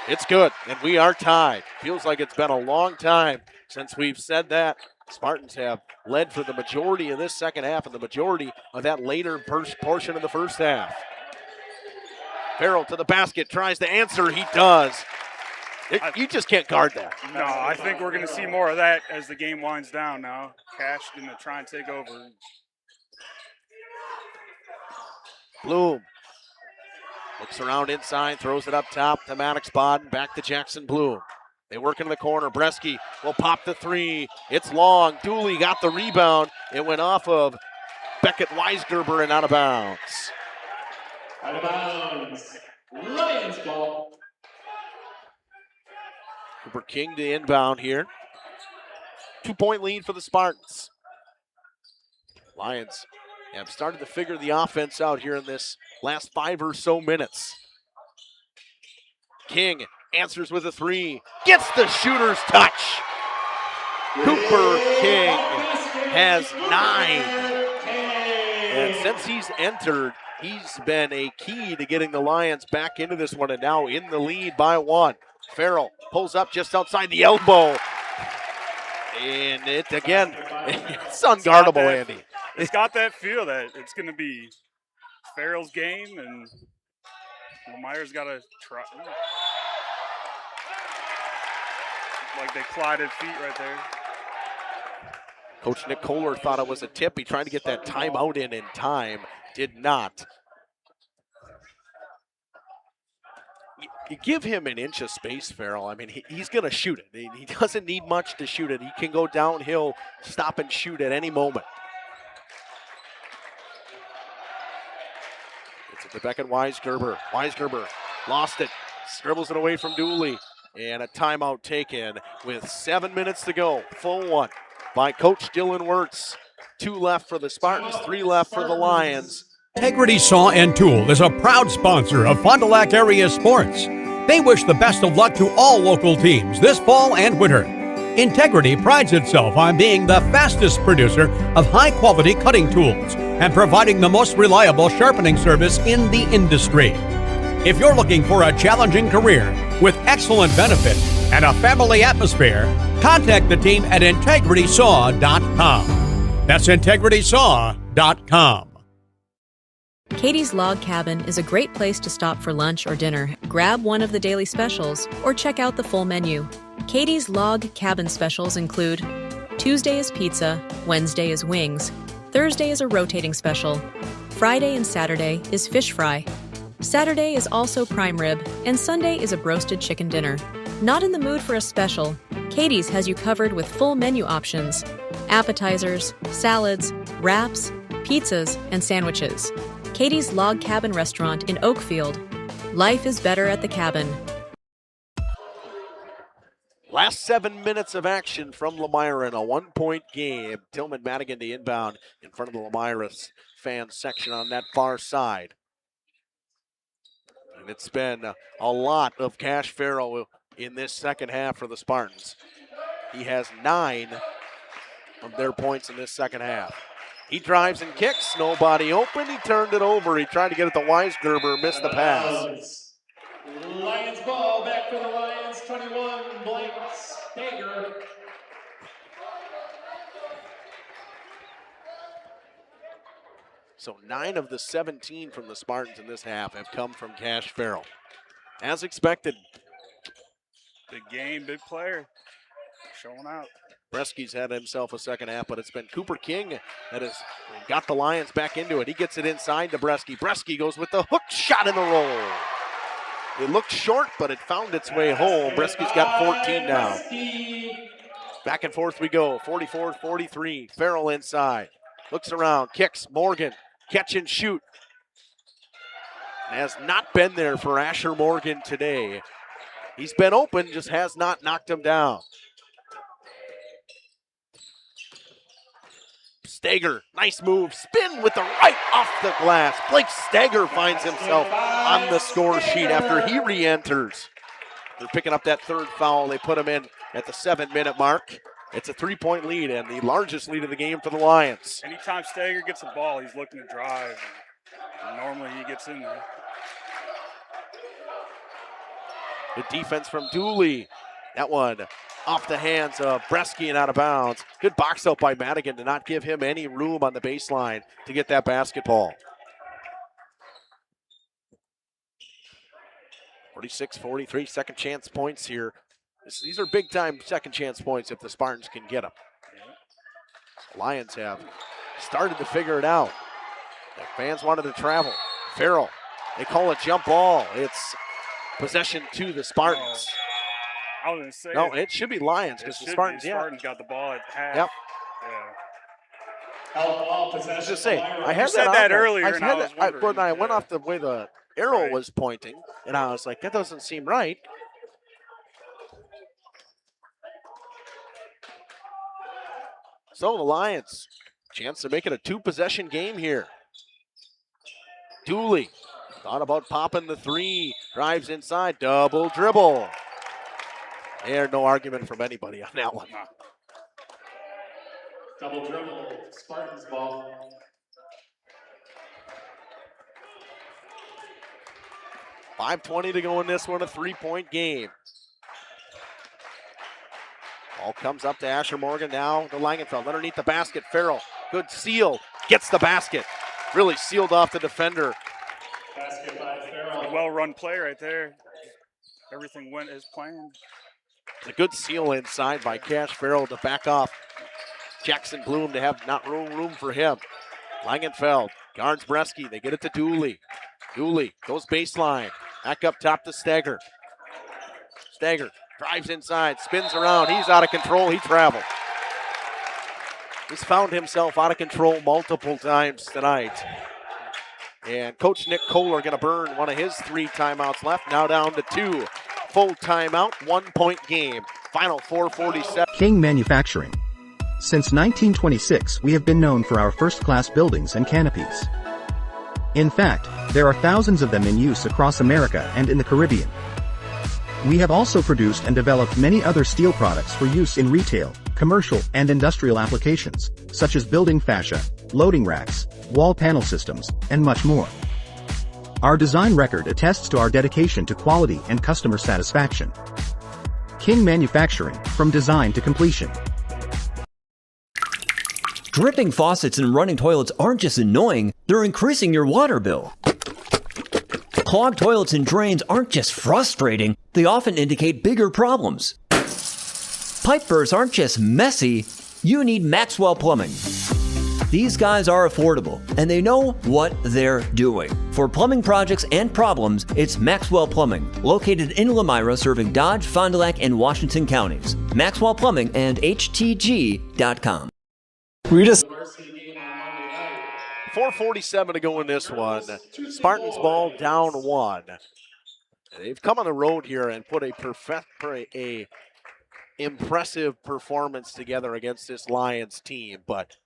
It's good, and we are tied. Feels like it's been a long time since we've said that. Spartans have led for the majority of this second half and the majority of that later portion of the first half. Farrell to the basket, tries to answer. He does. You just can't guard that. No, I think we're going to see more of that as the game winds down now. Cash going to try and take over. Bloom looks around inside, throws it up top to Maddox Bodden, back to Jackson Bloom. They work into the corner. Bresky will pop the 3. It's long. Dooley got the rebound. It went off of Beckett Weisgerber and out of bounds. Out of bounds. Lions ball. Cooper King to inbound here. 2-point lead for the Spartans. Lions have started to figure the offense out here in this last 5 or so minutes. King answers with a 3. Gets the shooter's touch. Cooper King has 9. And since he's entered, he's been a key to getting the Lions back into this one and now in the lead by 1. Farrell pulls up just outside the elbow. And it again, it's unguardable, Andy. It's got that feel that it's going to be Farrell's game, and Lomire's got to try. Like they collided feet right there. Coach Nick Kohler thought it was a tip. He tried to get that timeout in time. Did not. You give him an inch of space, Farrell. I mean, he's going to shoot it. He doesn't need much to shoot it. He can go downhill, stop and shoot at any moment. It's to Beckett Weisgerber. Weisgerber lost it. Scribbles it away from Dooley. And a timeout taken with 7 minutes to go. Full one by Coach Dylan Wirtz. 2 left for the Spartans, 3 left for the Lions. Integrity Saw and Tool is a proud sponsor of Fond du Lac area sports. They wish the best of luck to all local teams this fall and winter. Integrity prides itself on being the fastest producer of high-quality cutting tools and providing the most reliable sharpening service in the industry. If you're looking for a challenging career with excellent benefits and a family atmosphere, contact the team at integritysaw.com. That's integritysaw.com. Katie's Log Cabin is a great place to stop for lunch or dinner, grab one of the daily specials, or check out the full menu. Katie's Log Cabin specials include Tuesday is pizza, Wednesday is wings, Thursday is a rotating special, Friday and Saturday is fish fry, Saturday is also prime rib, and Sunday is a broasted chicken dinner. Not in the mood for a special? Katie's has you covered with full menu options, appetizers, salads, wraps, pizzas, and sandwiches. Katie's Log Cabin Restaurant in Oakfield. Life is better at the cabin. Last 7 minutes of action from Lomira in a 1-point game. Tillman Madigan to inbound in front of the Lomira fan section on that far side. And it's been a lot of Cash Farrell in this second half for the Spartans. He has 9 of their points in this second half. He drives and kicks, nobody open. He turned it over. He tried to get it to Weisgerber, missed the pass. Lions ball back for the Lions, 21, Blake Stager. So 9 of the 17 from the Spartans in this half have come from Cash Farrell. As expected. Big game, big player. Showing out. Bresky's had himself a second half, but it's been Cooper King that has got the Lions back into it. He gets it inside to Bresky. Bresky goes with the hook shot in the roll. It looked short, but it found its way home. Bresky's got 14 now. Back and forth we go, 44-43. Farrell inside. Looks around, kicks, Morgan. Catch and shoot. Has not been there for Asher Morgan today. He's been open, just has not knocked him down. Stager, nice move, spin with the right off the glass. Blake Stager finds himself on the score sheet after he re-enters. They're picking up that third foul. They put him in at the 7-minute mark. It's a 3-point lead and the largest lead of the game for the Lions. Anytime Stager gets the ball, he's looking to drive. And normally he gets in there. Good defense from Dooley. That one off the hands of Bresky and out of bounds. Good box out by Madigan to not give him any room on the baseline to get that basketball. 46-43, second chance points here. These are big time second chance points if the Spartans can get them. The Lions have started to figure it out. The fans wanted to travel. Farrell, they call it jump ball. It's possession to the Spartans. I was going to say. No, it should be Lions because the Spartans, Spartans got the ball at half. Yep. Yeah. I was just saying, I had said that earlier, and I was when I went off the way the arrow was pointing, and I was like, that doesn't seem right. So the Lions, chance to make it a 2-possession game here. Dooley thought about popping the 3, drives inside, double dribble. There's no argument from anybody on that one. Double dribble, Spartans ball. .520 to go in this one, a 3-point game. Ball comes up to Asher Morgan now to Langenfeld. Underneath the basket, Farrell. Good seal, gets the basket. Really sealed off the defender. Basket by Farrell. A well-run play right there. Everything went as planned. A good seal inside by Cash Farrell to back off Jackson Bloom to have not room for him. Langenfeld guards Bresky. They get it to Dooley. Dooley goes baseline. Back up top to Stager. Stager drives inside, spins around. He's out of control. He traveled. He's found himself out of control multiple times tonight. And Coach Nick Kohler going to burn one of his 3 timeouts left. Now down to 2. Full timeout, 1-point game. Final 4:47. King Manufacturing. Since 1926, we have been known for our first-class buildings and canopies. In fact, there are thousands of them in use across America and in the Caribbean. We have also produced and developed many other steel products for use in retail, commercial, and industrial applications, such as building fascia, loading racks, wall panel systems, and much more. Our design record attests to our dedication to quality and customer satisfaction. King Manufacturing, from design to completion. Dripping faucets and running toilets aren't just annoying, they're increasing your water bill. Clogged toilets and drains aren't just frustrating, they often indicate bigger problems. Pipe bursts aren't just messy, you need Maxwell Plumbing. These guys are affordable, and they know what they're doing. For plumbing projects and problems, it's Maxwell Plumbing, located in Lomira, serving Dodge, Fond du Lac, and Washington counties. Maxwell Plumbing and HTG.com. We just 4:47 to go in this one. Spartans ball down 1. They've come on the road here and put a impressive performance together against this Lions team, but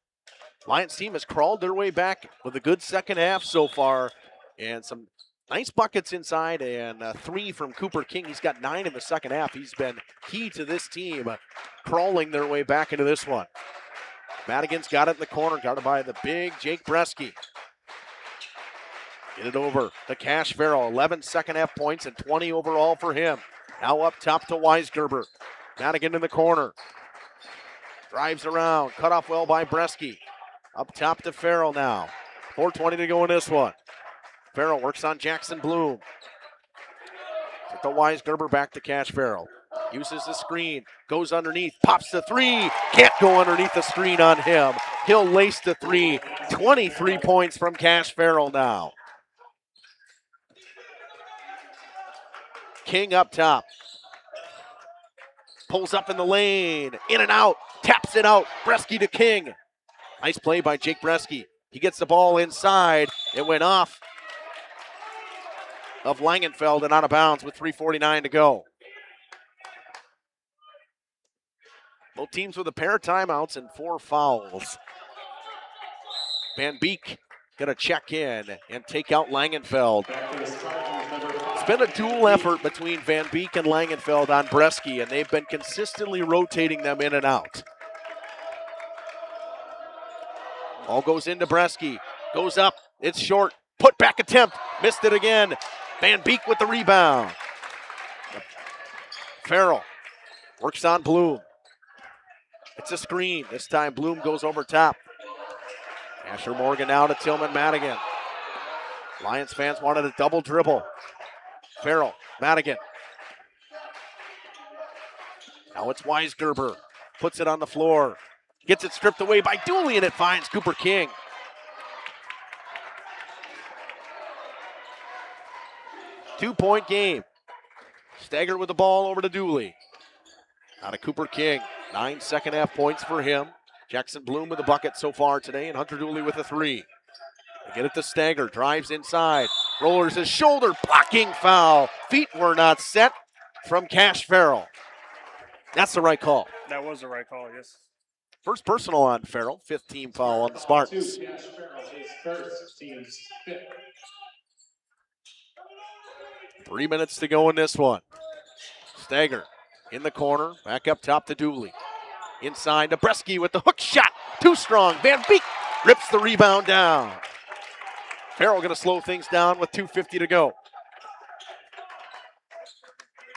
Lions team has crawled their way back with a good second half so far, and some nice buckets inside, and 3 from Cooper King. He's got 9 in the second half. He's been key to this team, crawling their way back into this one. Madigan's got it in the corner, guarded by the big Jake Bresky. Get it over to Cash Farrell, 11 second half points and 20 overall for him. Now up top to Weisgerber. Madigan in the corner. Drives around, cut off well by Bresky. Up top to Farrell now. 4:20 to go in this one. Farrell works on Jackson Bloom. Get the Weisgerber back to Cash Farrell. Uses the screen, goes underneath, pops the 3. Can't go underneath the screen on him. He'll lace the 3. 23 points from Cash Farrell now. King up top. Pulls up in the lane, in and out, taps it out. Bresky to King. Nice play by Jake Bresky. He gets the ball inside. It went off of Langenfeld and out of bounds with 3:49 to go. Both teams with a pair of timeouts and 4 fouls. Van Beek going to check in and take out Langenfeld. It's been a dual effort between Van Beek and Langenfeld on Bresky, and they've been consistently rotating them in and out. All goes into Bresky. Goes up. It's short. Put back attempt. Missed it again. Van Beek with the rebound. Farrell works on Bloom. It's a screen. This time Bloom goes over top. Asher Morgan now to Tillman Madigan. Lions fans wanted a double dribble. Farrell, Madigan. Now it's Weisgerber. Puts it on the floor. Gets it stripped away by Dooley, and it finds Cooper King. Two-point game. Staggered with the ball over to Dooley. Out of Cooper King. 9 second half points for him. Jackson Bloom with the bucket so far today, and Hunter Dooley with a 3. They get it to Stagger. Drives inside. Rollers his shoulder. Blocking foul. Feet were not set from Cash Farrell. That's the right call. That was the right call, yes. First personal on Farrell. 5th team foul on the Spartans. Cash Farrell, his first, team's 5th. 3 minutes to go in this one. Stagger in the corner. Back up top to Dooley. Inside to Bresky with the hook shot. Too strong. Van Beek rips the rebound down. Farrell going to slow things down with 2:50 to go.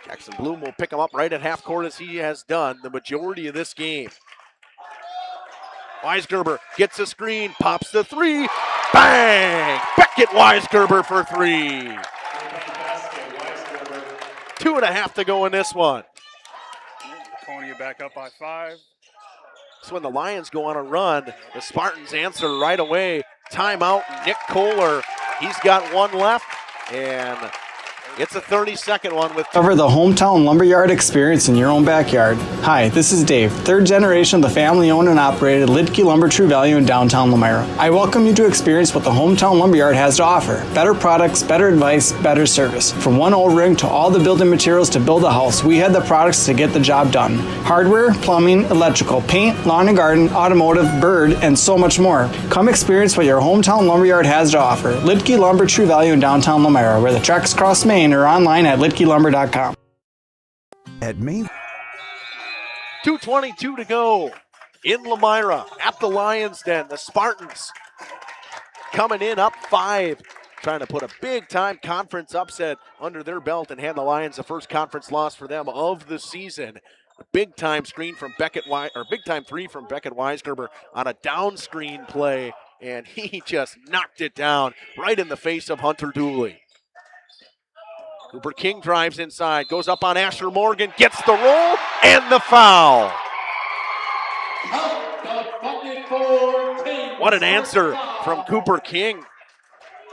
Jackson Bloom will pick him up right at half court as he has done the majority of this game. Weisgerber gets a screen, pops the 3. Bang! Beckett Weisgerber for 3. 2.5 to go in this one. Laconia back up by 5. So when the Lions go on a run, the Spartans answer right away. Timeout, Nick Kohler. He's got 1 left, and it's a 30-second one with Cover the hometown lumberyard experience in your own backyard. Hi, this is Dave, 3rd generation of the family-owned and operated Lidke Lumber True Value in downtown Lomira. I welcome you to experience what the hometown lumberyard has to offer. Better products, better advice, better service. From one O-ring to all the building materials to build a house, we had the products to get the job done. Hardware, plumbing, electrical, paint, lawn and garden, automotive, bird, and so much more. Come experience what your hometown lumberyard has to offer. Lidke Lumber True Value in downtown Lomira, where the tracks cross Main, or online at lidkelumber.com. At Main. 2:22 to go in Lomira at the Lions Den. The Spartans coming in up 5, trying to put a big-time conference upset under their belt and hand the Lions the first conference loss for them of the season. A big-time screen from big-time 3 from Beckett Weisgerber on a down screen play, and he just knocked it down right in the face of Hunter Dooley. Cooper King drives inside, goes up on Asher Morgan, gets the roll and the foul. What an answer from Cooper King.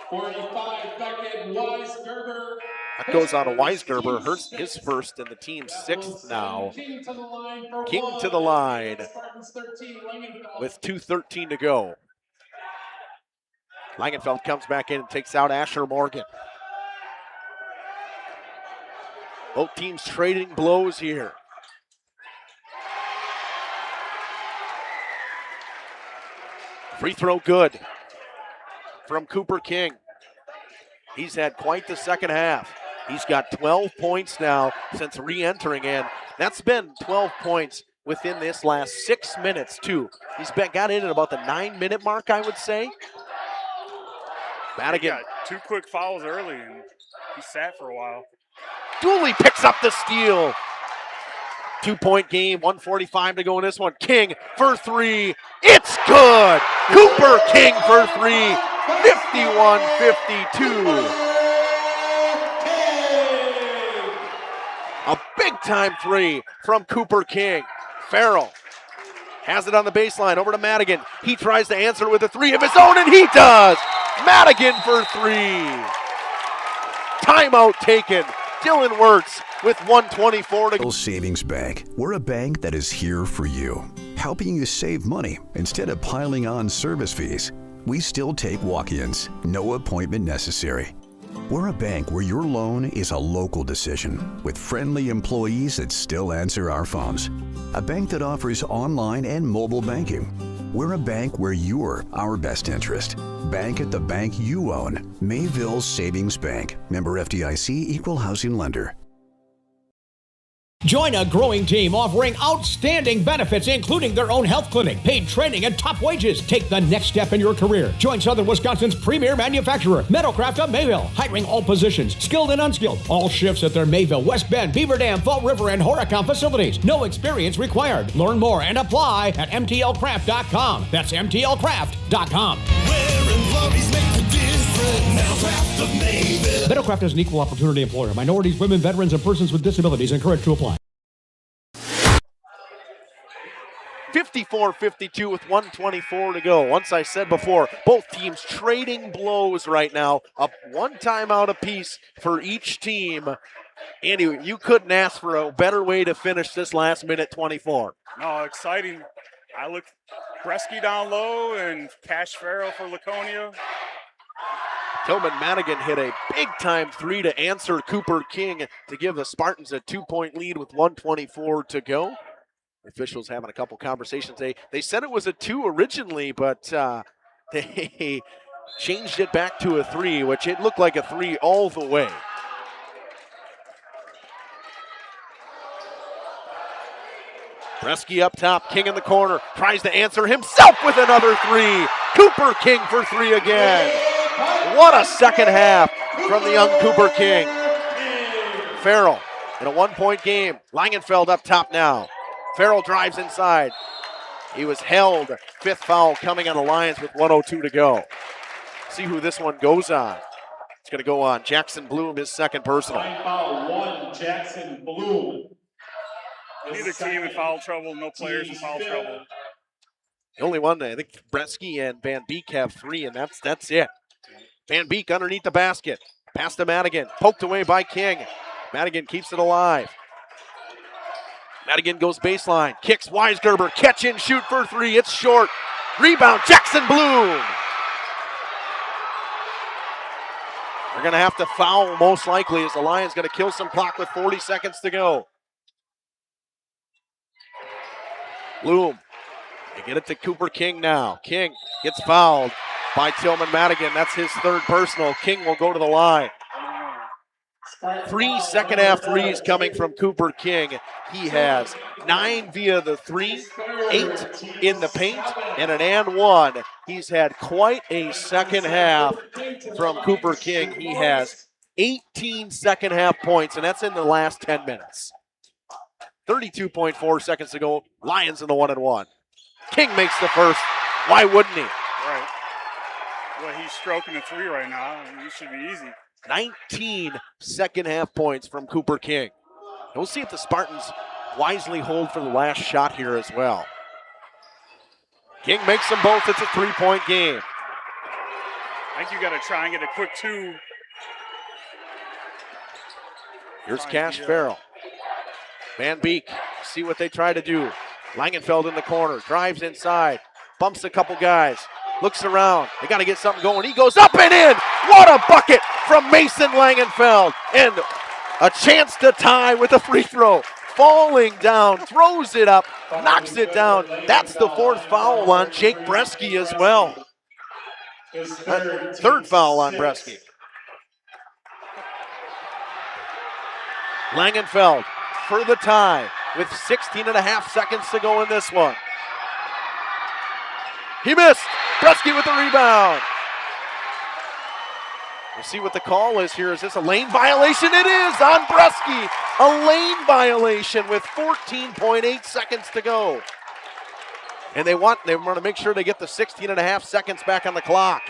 45 Beckett Weisgerber. That goes on to Weisgerber, hurts his first and the team's 6th now. King to the line with 2:13 to go. Langenfeld comes back in and takes out Asher Morgan. Both teams trading blows here. Free throw good from Cooper King. He's had quite the second half. He's got 12 points now since re-entering in. That's been 12 points within this last 6 minutes, too. He's got in at about the 9-minute mark, I would say. Madigan. He got 2 quick fouls early, and he sat for a while. Dooley picks up the steal. 2-point game, 1:45 to go in this one. King for 3. It's good. Cooper King for 3. 51-52. A big-time 3 from Cooper King. Farrell has it on the baseline, over to Madigan. He tries to answer with a 3 of his own, and he does. Madigan for 3. Timeout taken. Dylan Wirtz with 1:24 to go. Savings Bank. We're a bank that is here for you, helping you save money instead of piling on service fees. We still take walk-ins, no appointment necessary. We're a bank where your loan is a local decision with friendly employees that still answer our phones. A bank that offers online and mobile banking. We're a bank where you're our best interest. Bank at the bank you own. Mayville Savings Bank. Member FDIC, Equal Housing Lender. Join a growing team offering outstanding benefits, including their own health clinic, paid training, and top wages. Take the next step in your career. Join Southern Wisconsin's premier manufacturer, Metalcraft of Mayville, hiring all positions, skilled and unskilled. All shifts at their Mayville, West Bend, Beaver Dam, Fall River, and Horicon facilities. No experience required. Learn more and apply at mtlcraft.com. That's mtlcraft.com. Metalcraft is an equal opportunity employer. Minorities, women, veterans, and persons with disabilities encouraged to apply. 54-52 with 1:24 to go. Once I said before, both teams trading blows right now. Up 1 timeout apiece for each team. Andy, you couldn't ask for a better way to finish this last minute 24. No, exciting. I look Bresky down low and Cash Farrell for Laconia. Tillman Madigan hit a big-time 3 to answer Cooper King to give the Spartans a 2-point lead with 1:24 to go. Officials having a couple conversations. They said it was a 2 originally, but they changed it back to a 3, which it looked like a 3 all the way. Bresky up top, King in the corner, tries to answer himself with another 3. Cooper King for 3 again. What a second half from the young Cooper King. Farrell in a 1-point game. Langenfeld up top now. Farrell drives inside. He was held. 5th foul coming on the Lions with 1:02 to go. See who this one goes on. It's going to go on Jackson Bloom, his 2nd personal. Foul 1, Jackson Bloom. Neither team in foul trouble, no players in foul trouble. The only one, I think Bresky and Van Beek have 3, and that's it. Van Beek underneath the basket. Pass to Madigan. Poked away by King. Madigan keeps it alive. Madigan goes baseline. Kicks Weisgerber. Catch and shoot for 3. It's short. Rebound, Jackson Bloom. They're going to have to foul most likely as the Lions going to kill some clock with 40 seconds to go. Bloom. They get it to Cooper King now. King gets fouled by Tillman Madigan. That's his 3rd personal. King will go to the line. 3 second-half threes coming from Cooper King. He has 9 via the three, 8 in the paint, and an and one. He's had quite a second half from Cooper King. He has 18 second-half points, and that's in the last 10 minutes. 32.4 seconds to go. Lions in the 1-and-1. King makes the first. Why wouldn't he? Right. Well, he's stroking the three right now. He should be easy. 19 second-half points from Cooper King. And we'll see if the Spartans wisely hold for the last shot here as well. King makes them both. It's a three-point game. I think you got to try and get a quick two. Here's Cash Farrell. Van Beek, see what they try to do. Langenfeld in the corner, drives inside, bumps a couple guys, looks around. They got to get something going. He goes up and in. What a bucket from Mason Langenfeld. And a chance to tie with a free throw. Falling down, throws it up, knocks it down. That's the fourth foul on Jake Bresky as well. Third foul on Bresky. Langenfeld for the tie with 16.5 seconds to go in this one. He missed. Bresky with the rebound. We'll see what the call is here. Is this a lane violation? It is on Bresky. A lane violation with 14.8 seconds to go. And they want to make sure they get the 16.5 seconds back on the clock.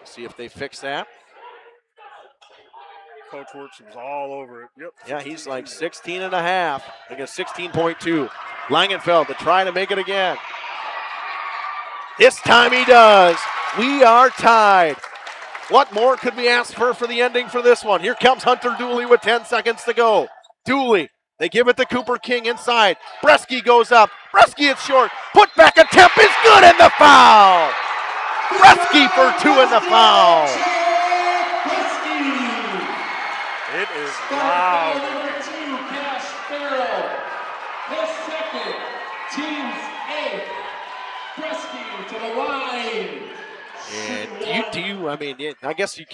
See if they fix that. Coach Works was all over it. Yep. Yeah, he's like 16.5. I guess 16.2. Langenfeld to try to make it again. This time he does. We are tied. What more could we ask for the ending for this one? Here comes Hunter Dooley with 10 seconds to go. Dooley, they give it to Cooper King inside. Bresky goes up. Bresky, it's short. Put back attempt is good, and the foul. Bresky for 2 in the foul. It is loud. Number 2, Cash Farrell. His second, team's 8th. Bresky to the line. And I guess you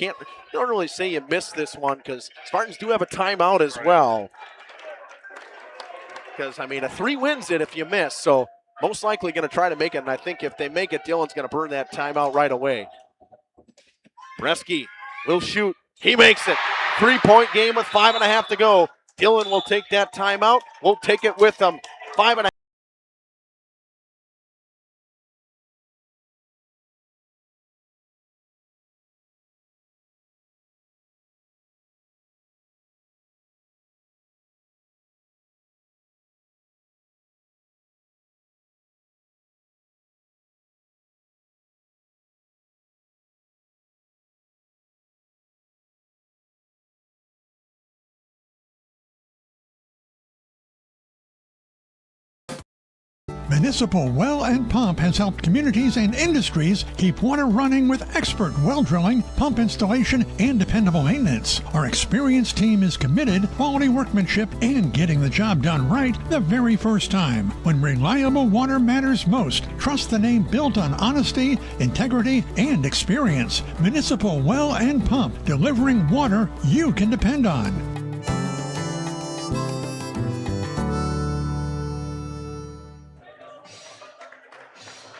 don't really say you missed this one because Spartans do have a timeout as well. Because, a 3 wins it if you miss, so most likely going to try to make it, and I think if they make it, Dylan's going to burn that timeout right away. Bresky will shoot. He makes it. 3-point game with 5.5 to go. Dylan will take that timeout. We'll take it with them. 5.5. Municipal Well and Pump has helped communities and industries keep water running with expert well drilling, pump installation, and dependable maintenance. Our experienced team is committed, quality workmanship, and getting the job done right the very first time. When reliable water matters most, trust the name built on honesty, integrity, and experience. Municipal Well and Pump, delivering water you can depend on.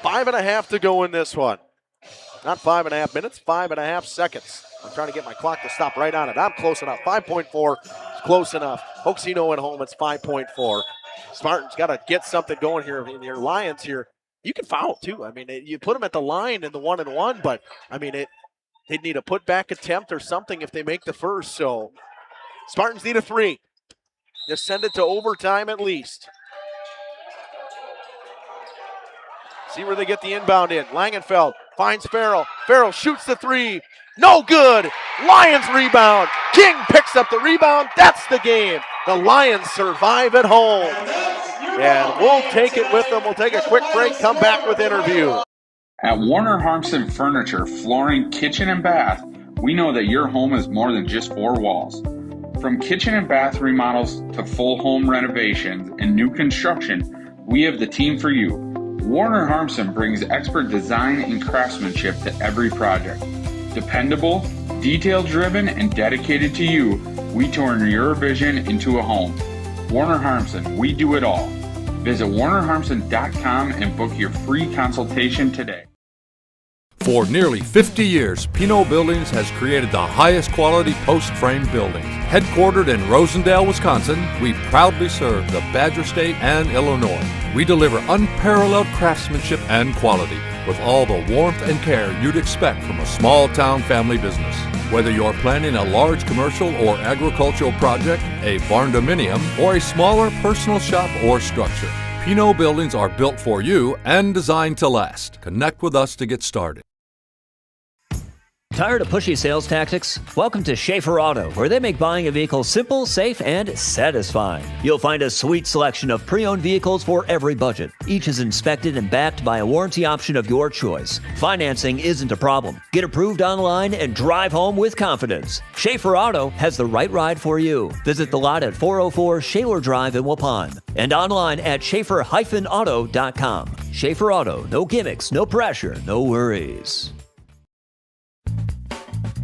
5.5 to go in this one. Not 5.5 minutes, 5.5 seconds. I'm trying to get my clock to stop right on it. I'm close enough. 5.4 is close enough. Hoaxino at home, it's 5.4. Spartans got to get something going here. Your Lions here, you can foul too. You put them at the line in the 1-and-1, but they'd need a putback attempt or something if they make the first. So Spartans need a 3. Just send it to overtime at least. See where they get the inbound in. Langenfeld finds Farrell. Farrell shoots the 3. No good. Lions rebound. King picks up the rebound. That's the game. The Lions survive at home. And we'll take it with them. We'll take a quick break, come back with interview. At Warner Harmson Furniture, Flooring, Kitchen, and Bath, we know that your home is more than just 4 walls. From kitchen and bath remodels to full home renovations and new construction, we have the team for you. Warner Harmson brings expert design and craftsmanship to every project. Dependable, detail-driven, and dedicated to you, we turn your vision into a home. Warner Harmson, we do it all. Visit warnerharmson.com and book your free consultation today. For nearly 50 years, Pinot Buildings has created the highest quality post-frame buildings. Headquartered in Rosendale, Wisconsin, we proudly serve the Badger State and Illinois. We deliver unparalleled craftsmanship and quality with all the warmth and care you'd expect from a small-town family business. Whether you're planning a large commercial or agricultural project, a barn-dominium, or a smaller personal shop or structure, Pinot Buildings are built for you and designed to last. Connect with us to get started. Tired of pushy sales tactics? Welcome to Schaefer Auto, where they make buying a vehicle simple, safe, and satisfying. You'll find a sweet selection of pre-owned vehicles for every budget. Each is inspected and backed by a warranty option of your choice. Financing isn't a problem. Get approved online and drive home with confidence. Schaefer Auto has the right ride for you. Visit the lot at 404 Shaler Drive in Waupun and online at schaefer-auto.com. Schaefer Auto, no gimmicks, no pressure, no worries.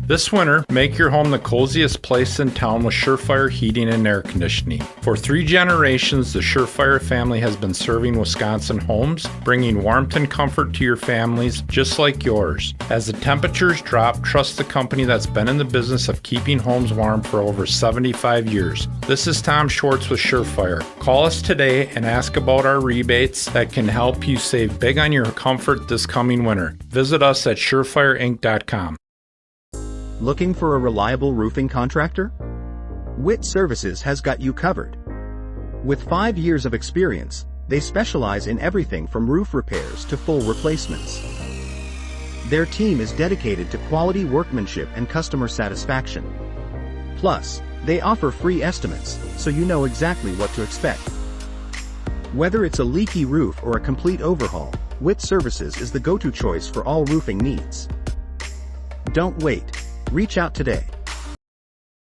This winter, make your home the coziest place in town with Surefire heating and air conditioning. For 3 generations, the Surefire family has been serving Wisconsin homes, bringing warmth and comfort to your families just like yours. As the temperatures drop, trust the company that's been in the business of keeping homes warm for over 75 years. This is Tom Schwartz with Surefire. Call us today and ask about our rebates that can help you save big on your comfort this coming winter. Visit us at surefireinc.com. Looking for a reliable roofing contractor? Witt Services has got you covered. With 5 years of experience, they specialize in everything from roof repairs to full replacements. Their team is dedicated to quality workmanship and customer satisfaction. Plus, they offer free estimates, so you know exactly what to expect. Whether it's a leaky roof or a complete overhaul, Witt Services is the go-to choice for all roofing needs. Don't wait. Reach out today.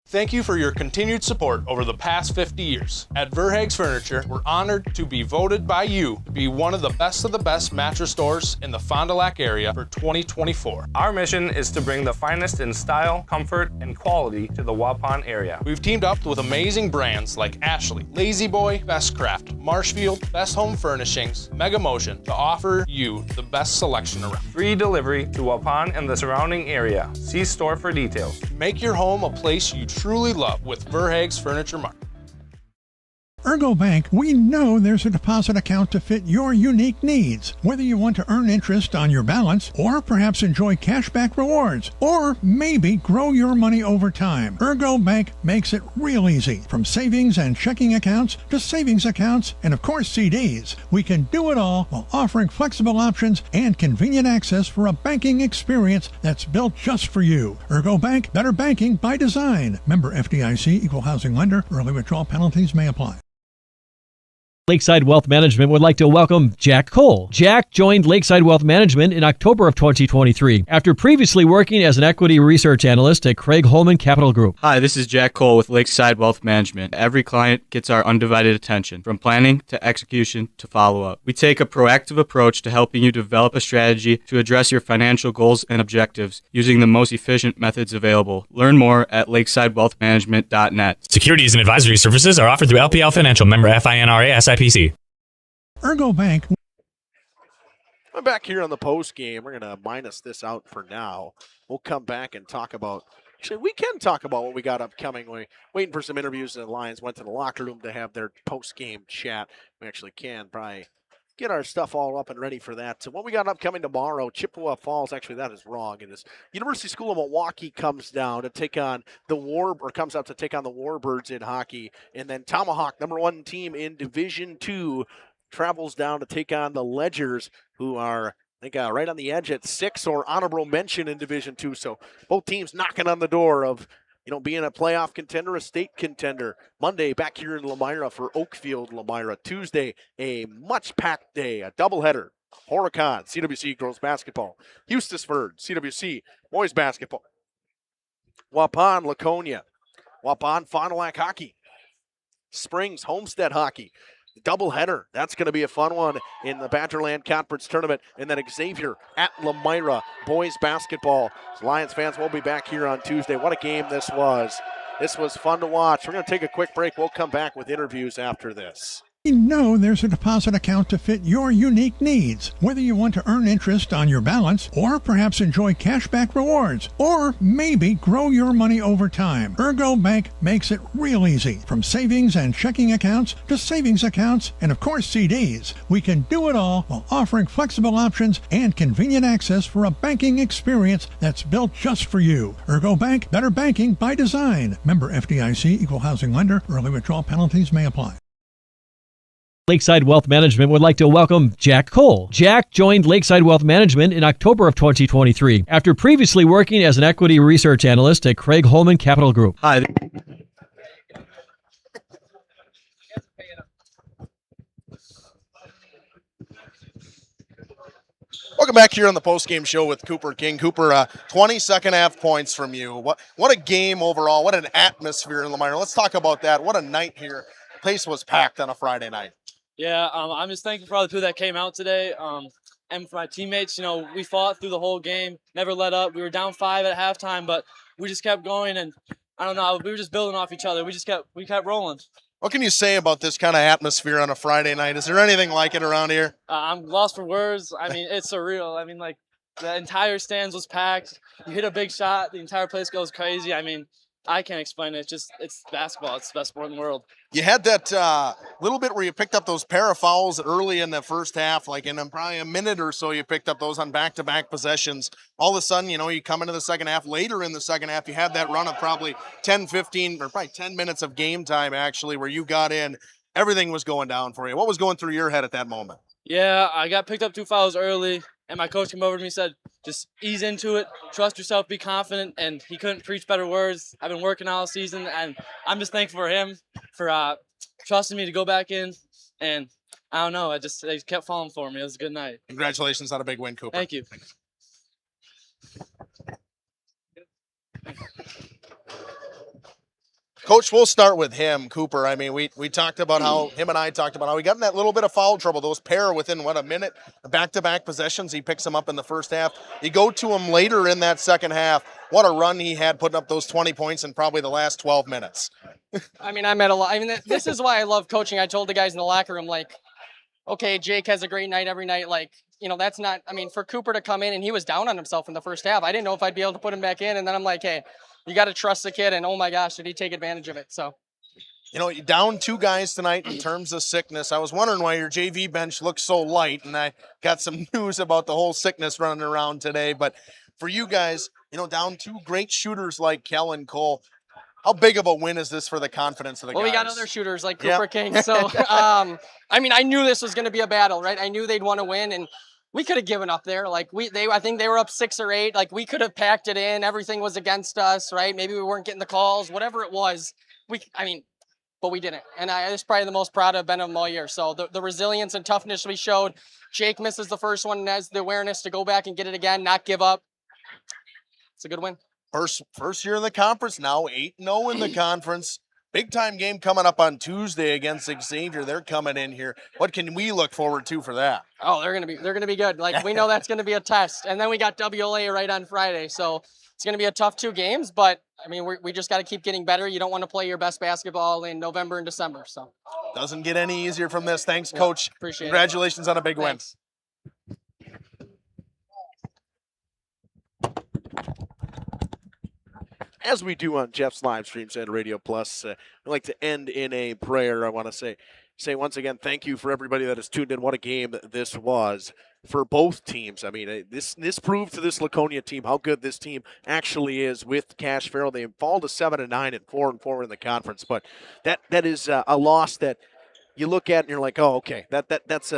Thank you for your continued support over the past 50 years. At Verhaeg's Furniture, we're honored to be voted by you to be one of the best mattress stores in the Fond du Lac area for 2024. Our mission is to bring the finest in style, comfort, and quality to the Waupun area. We've teamed up with amazing brands like Ashley, Lazy Boy, Best Craft, Marshfield, Best Home Furnishings, Mega Motion to offer you the best selection around. Free delivery to Waupun and the surrounding area. See store for details. Make your home a place you truly love with Verhaeg's Furniture Mart. Ergo Bank, we know there's a deposit account to fit your unique needs. Whether you want to earn interest on your balance, or perhaps enjoy cashback rewards, or maybe grow your money over time, Ergo Bank makes it real easy. From savings and checking accounts to savings accounts and of course CDs, we can do it all while offering flexible options and convenient access for a banking experience that's built just for you. Ergo Bank, better banking by design. Member FDIC, equal housing lender. Early withdrawal penalties may apply. Lakeside Wealth Management would like to welcome Jack Cole. Jack joined Lakeside Wealth Management in October of 2023 after previously working as an equity research analyst at Craig Holman Capital Group. Hi, this is Jack Cole with Lakeside Wealth Management. Every client gets our undivided attention, from planning to execution to follow-up. We take a proactive approach to helping you develop a strategy to address your financial goals and objectives using the most efficient methods available. Learn more at lakesidewealthmanagement.net. Securities and advisory services are offered through LPL Financial, member FINRA SIPC. Ergo Bank. I'm back here on the post game. We're going to minus this out for now. We'll come back and talk about, actually, we can talk about what we got upcoming. We're waiting for some interviews, and the Lions went to the locker room to have their post game chat. We actually can probably get our stuff all up and ready for that. So what we got upcoming tomorrow, Chippewa Falls, actually that is wrong. It is University School of Milwaukee comes down to take on comes out to take on the Warbirds in hockey. And then Tomahawk, number 1 team in Division II, travels down to take on the Ledgers, who are, I think, right on the edge at 6 or honorable mention in Division II. So both teams knocking on the door of, being a playoff contender, a state contender. Monday, back here in Lomira for Oakfield, Lomira. Tuesday, a much-packed day, a doubleheader. Horicon, CWC girls basketball. Eustisford, CWC boys basketball. Waupun, Laconia. Waupun, Fond du Lac hockey. Springs, Homestead hockey. doubleheader. That's going to be a fun one in the Badgerland Conference Tournament. And then Xavier at Lomira, boys basketball. Lions fans will be back here on Tuesday. What a game this was. This was fun to watch. We're going to take a quick break. We'll come back with interviews after this. We know there's a deposit account to fit your unique needs. Whether you want to earn interest on your balance, or perhaps enjoy cashback rewards, or maybe grow your money over time, Ergo Bank makes it real easy. From savings and checking accounts to savings accounts and, of course, CDs. We can do it all while offering flexible options and convenient access for a banking experience that's built just for you. Ergo Bank, better banking by design. Member FDIC, equal housing lender. Early withdrawal penalties may apply. Lakeside Wealth Management would like to welcome Jack Cole. Jack joined Lakeside Wealth Management in October of 2023 after previously working as an equity research analyst at Craig Holman Capital Group. Hi. Welcome back here on the postgame show with Cooper King. Cooper, 20 second half points from you. What a game overall. What an atmosphere in Lomira. Let's talk about that. What a night here. The place was packed on a Friday night. Yeah, I'm just thankful for all the people that came out today. And for my teammates, you know, we fought through the whole game, never let up. We were down 5 at halftime, but we just kept going, and I don't know, we were just building off each other. We kept rolling. What can you say about this kind of atmosphere on a Friday night? Is there anything like it around here? I'm lost for words. I mean, it's surreal. I mean, like, the entire stands was packed. You hit a big shot, the entire place goes crazy. I mean, I can't explain it. It's basketball. It's the best sport in the world. You had that little bit where you picked up those pair of fouls early in the first half, like in probably a minute or so you picked up those on back-to-back possessions. All of a sudden, you know, you come into the second half. Later in the second half, you had that run of probably 10, 15, or probably 10 minutes of game time, actually, where you got in. Everything was going down for you. What was going through your head at that moment? Yeah, I got picked up 2 fouls early, and my coach came over to me and said, just ease into it, trust yourself, be confident, and he couldn't preach better words. I've been working all season, and I'm just thankful for him for trusting me to go back in, and I don't know, they kept falling for me. It was a good night. Congratulations on a big win, Cooper. Thank you. Coach, we'll start with him, Cooper. I mean, we talked about how, him and I talked about how he got in that little bit of foul trouble. Those pair within, a minute? Back-to-back possessions, he picks them up in the first half. You go to him later in that second half. What a run he had putting up those 20 points in probably the last 12 minutes. I mean, I'm at a lot. I mean, this is why I love coaching. I told the guys in the locker room, like, okay, Jake has a great night every night. Like, you know, that's not, I mean, for Cooper to come in and he was down on himself in the first half. I didn't know if I'd be able to put him back in. And then I'm like, hey, you got to trust the kid. And oh my gosh, did he take advantage of it? So, you know, you down 2 guys tonight in terms of sickness. I was wondering why your JV bench looks so light, and I got some news about the whole sickness running around today. But for you guys, you know, down 2 great shooters like Kell and Cole, how big of a win is this for the confidence of the guys? Well, we got other shooters like Cooper King. So, I mean, I knew this was going to be a battle, right? I knew they'd want to win, and we could have given up there. Like I think they were up 6 or 8. Like we could have packed it in. Everything was against us, right? Maybe we weren't getting the calls, whatever it was. But we didn't. And I was probably the most proud I've been of them all year. So the resilience and toughness we showed. Jake misses the first one and has the awareness to go back and get it again, not give up. It's a good win. First year in the conference, now 8-0 in the conference. Big time game coming up on Tuesday against Xavier. They're coming in here. What can we look forward to for that? Oh, they're gonna be good. Like we know that's gonna be a test. And then we got WLA right on Friday. So it's gonna be a tough 2 games, but I mean we just gotta keep getting better. You don't want to play your best basketball in November and December. So doesn't get any easier from this. Thanks, Coach. Appreciate Congratulations on a big win. As we do on Jeff's live streams and Radio Plus, I'd like to end in a prayer. I want to say once again, thank you for everybody that has tuned in. What a game this was for both teams. I mean, this proved to this Laconia team how good this team actually is with Cash Farrell. They fall to 7-9 and 4-4 in the conference, but that is a loss that you look at and you're like, oh, okay, that's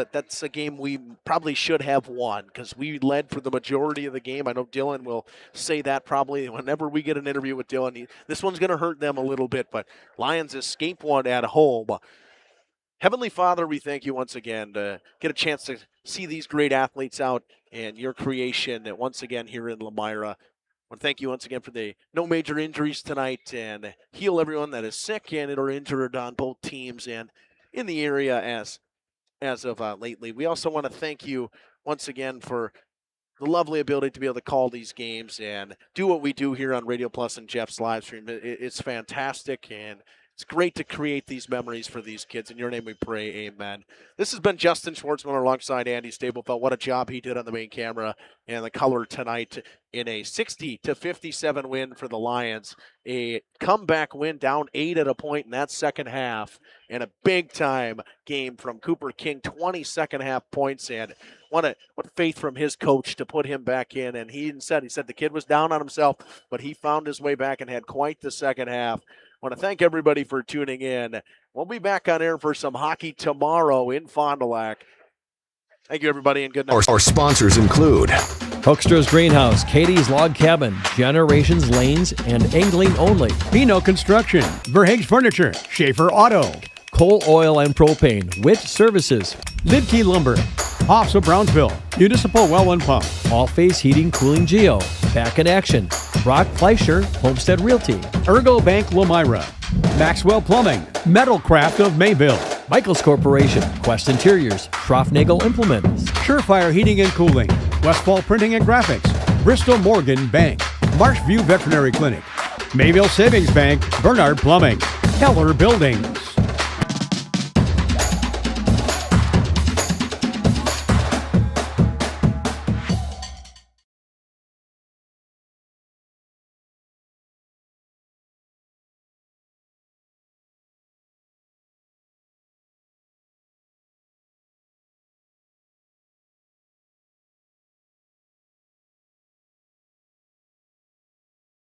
a game we probably should have won because we led for the majority of the game. I know Dylan will say that probably whenever we get an interview with Dylan. This one's going to hurt them a little bit, but Lions escape one at home. Heavenly Father, we thank you once again to get a chance to see these great athletes out and your creation once again here in Lomira. I want to thank you once again for the no major injuries tonight and heal everyone that is sick and or injured on both teams. And in the area as of lately. We also want to thank you once again for the lovely ability to be able to call these games and do what we do here on Radio Plus and Jeff's live stream. It's fantastic, and it's great to create these memories for these kids. In your name we pray, amen. This has been Justin Schwartzman alongside Andy Stablefeld. What a job he did on the main camera and the color tonight in a 60-57 win for the Lions. A comeback win, down 8 at a point in that second half, and a big-time game from Cooper King, 20 second-half points, and what faith from his coach to put him back in. And he said the kid was down on himself, but he found his way back and had quite the second half. I want to thank everybody for tuning in. We'll be back on air for some hockey tomorrow in Fond du Lac. Thank you, everybody, and good night. Our sponsors include Hoekstra's Greenhouse, Katie's Log Cabin, Generations Lanes, and Angling Only. Pino Construction, Verhaeg's Furniture, Schaefer Auto, Coal, Oil, and Propane, Witt Services, Lidkey Lumber, Hoffs of Brownsville, Municipal Well and Pump, All Phase Heating, Cooling Geo, Back in Action, Brock Fleischer, Homestead Realty, Ergo Bank Lomira, Maxwell Plumbing, Metalcraft of Mayville, Michaels Corporation, Quest Interiors, Schroffnagel Implements, Surefire Heating and Cooling, Westfall Printing and Graphics, Bristol Morgan Bank, Marshview Veterinary Clinic, Mayville Savings Bank, Bernard Plumbing, Keller Buildings.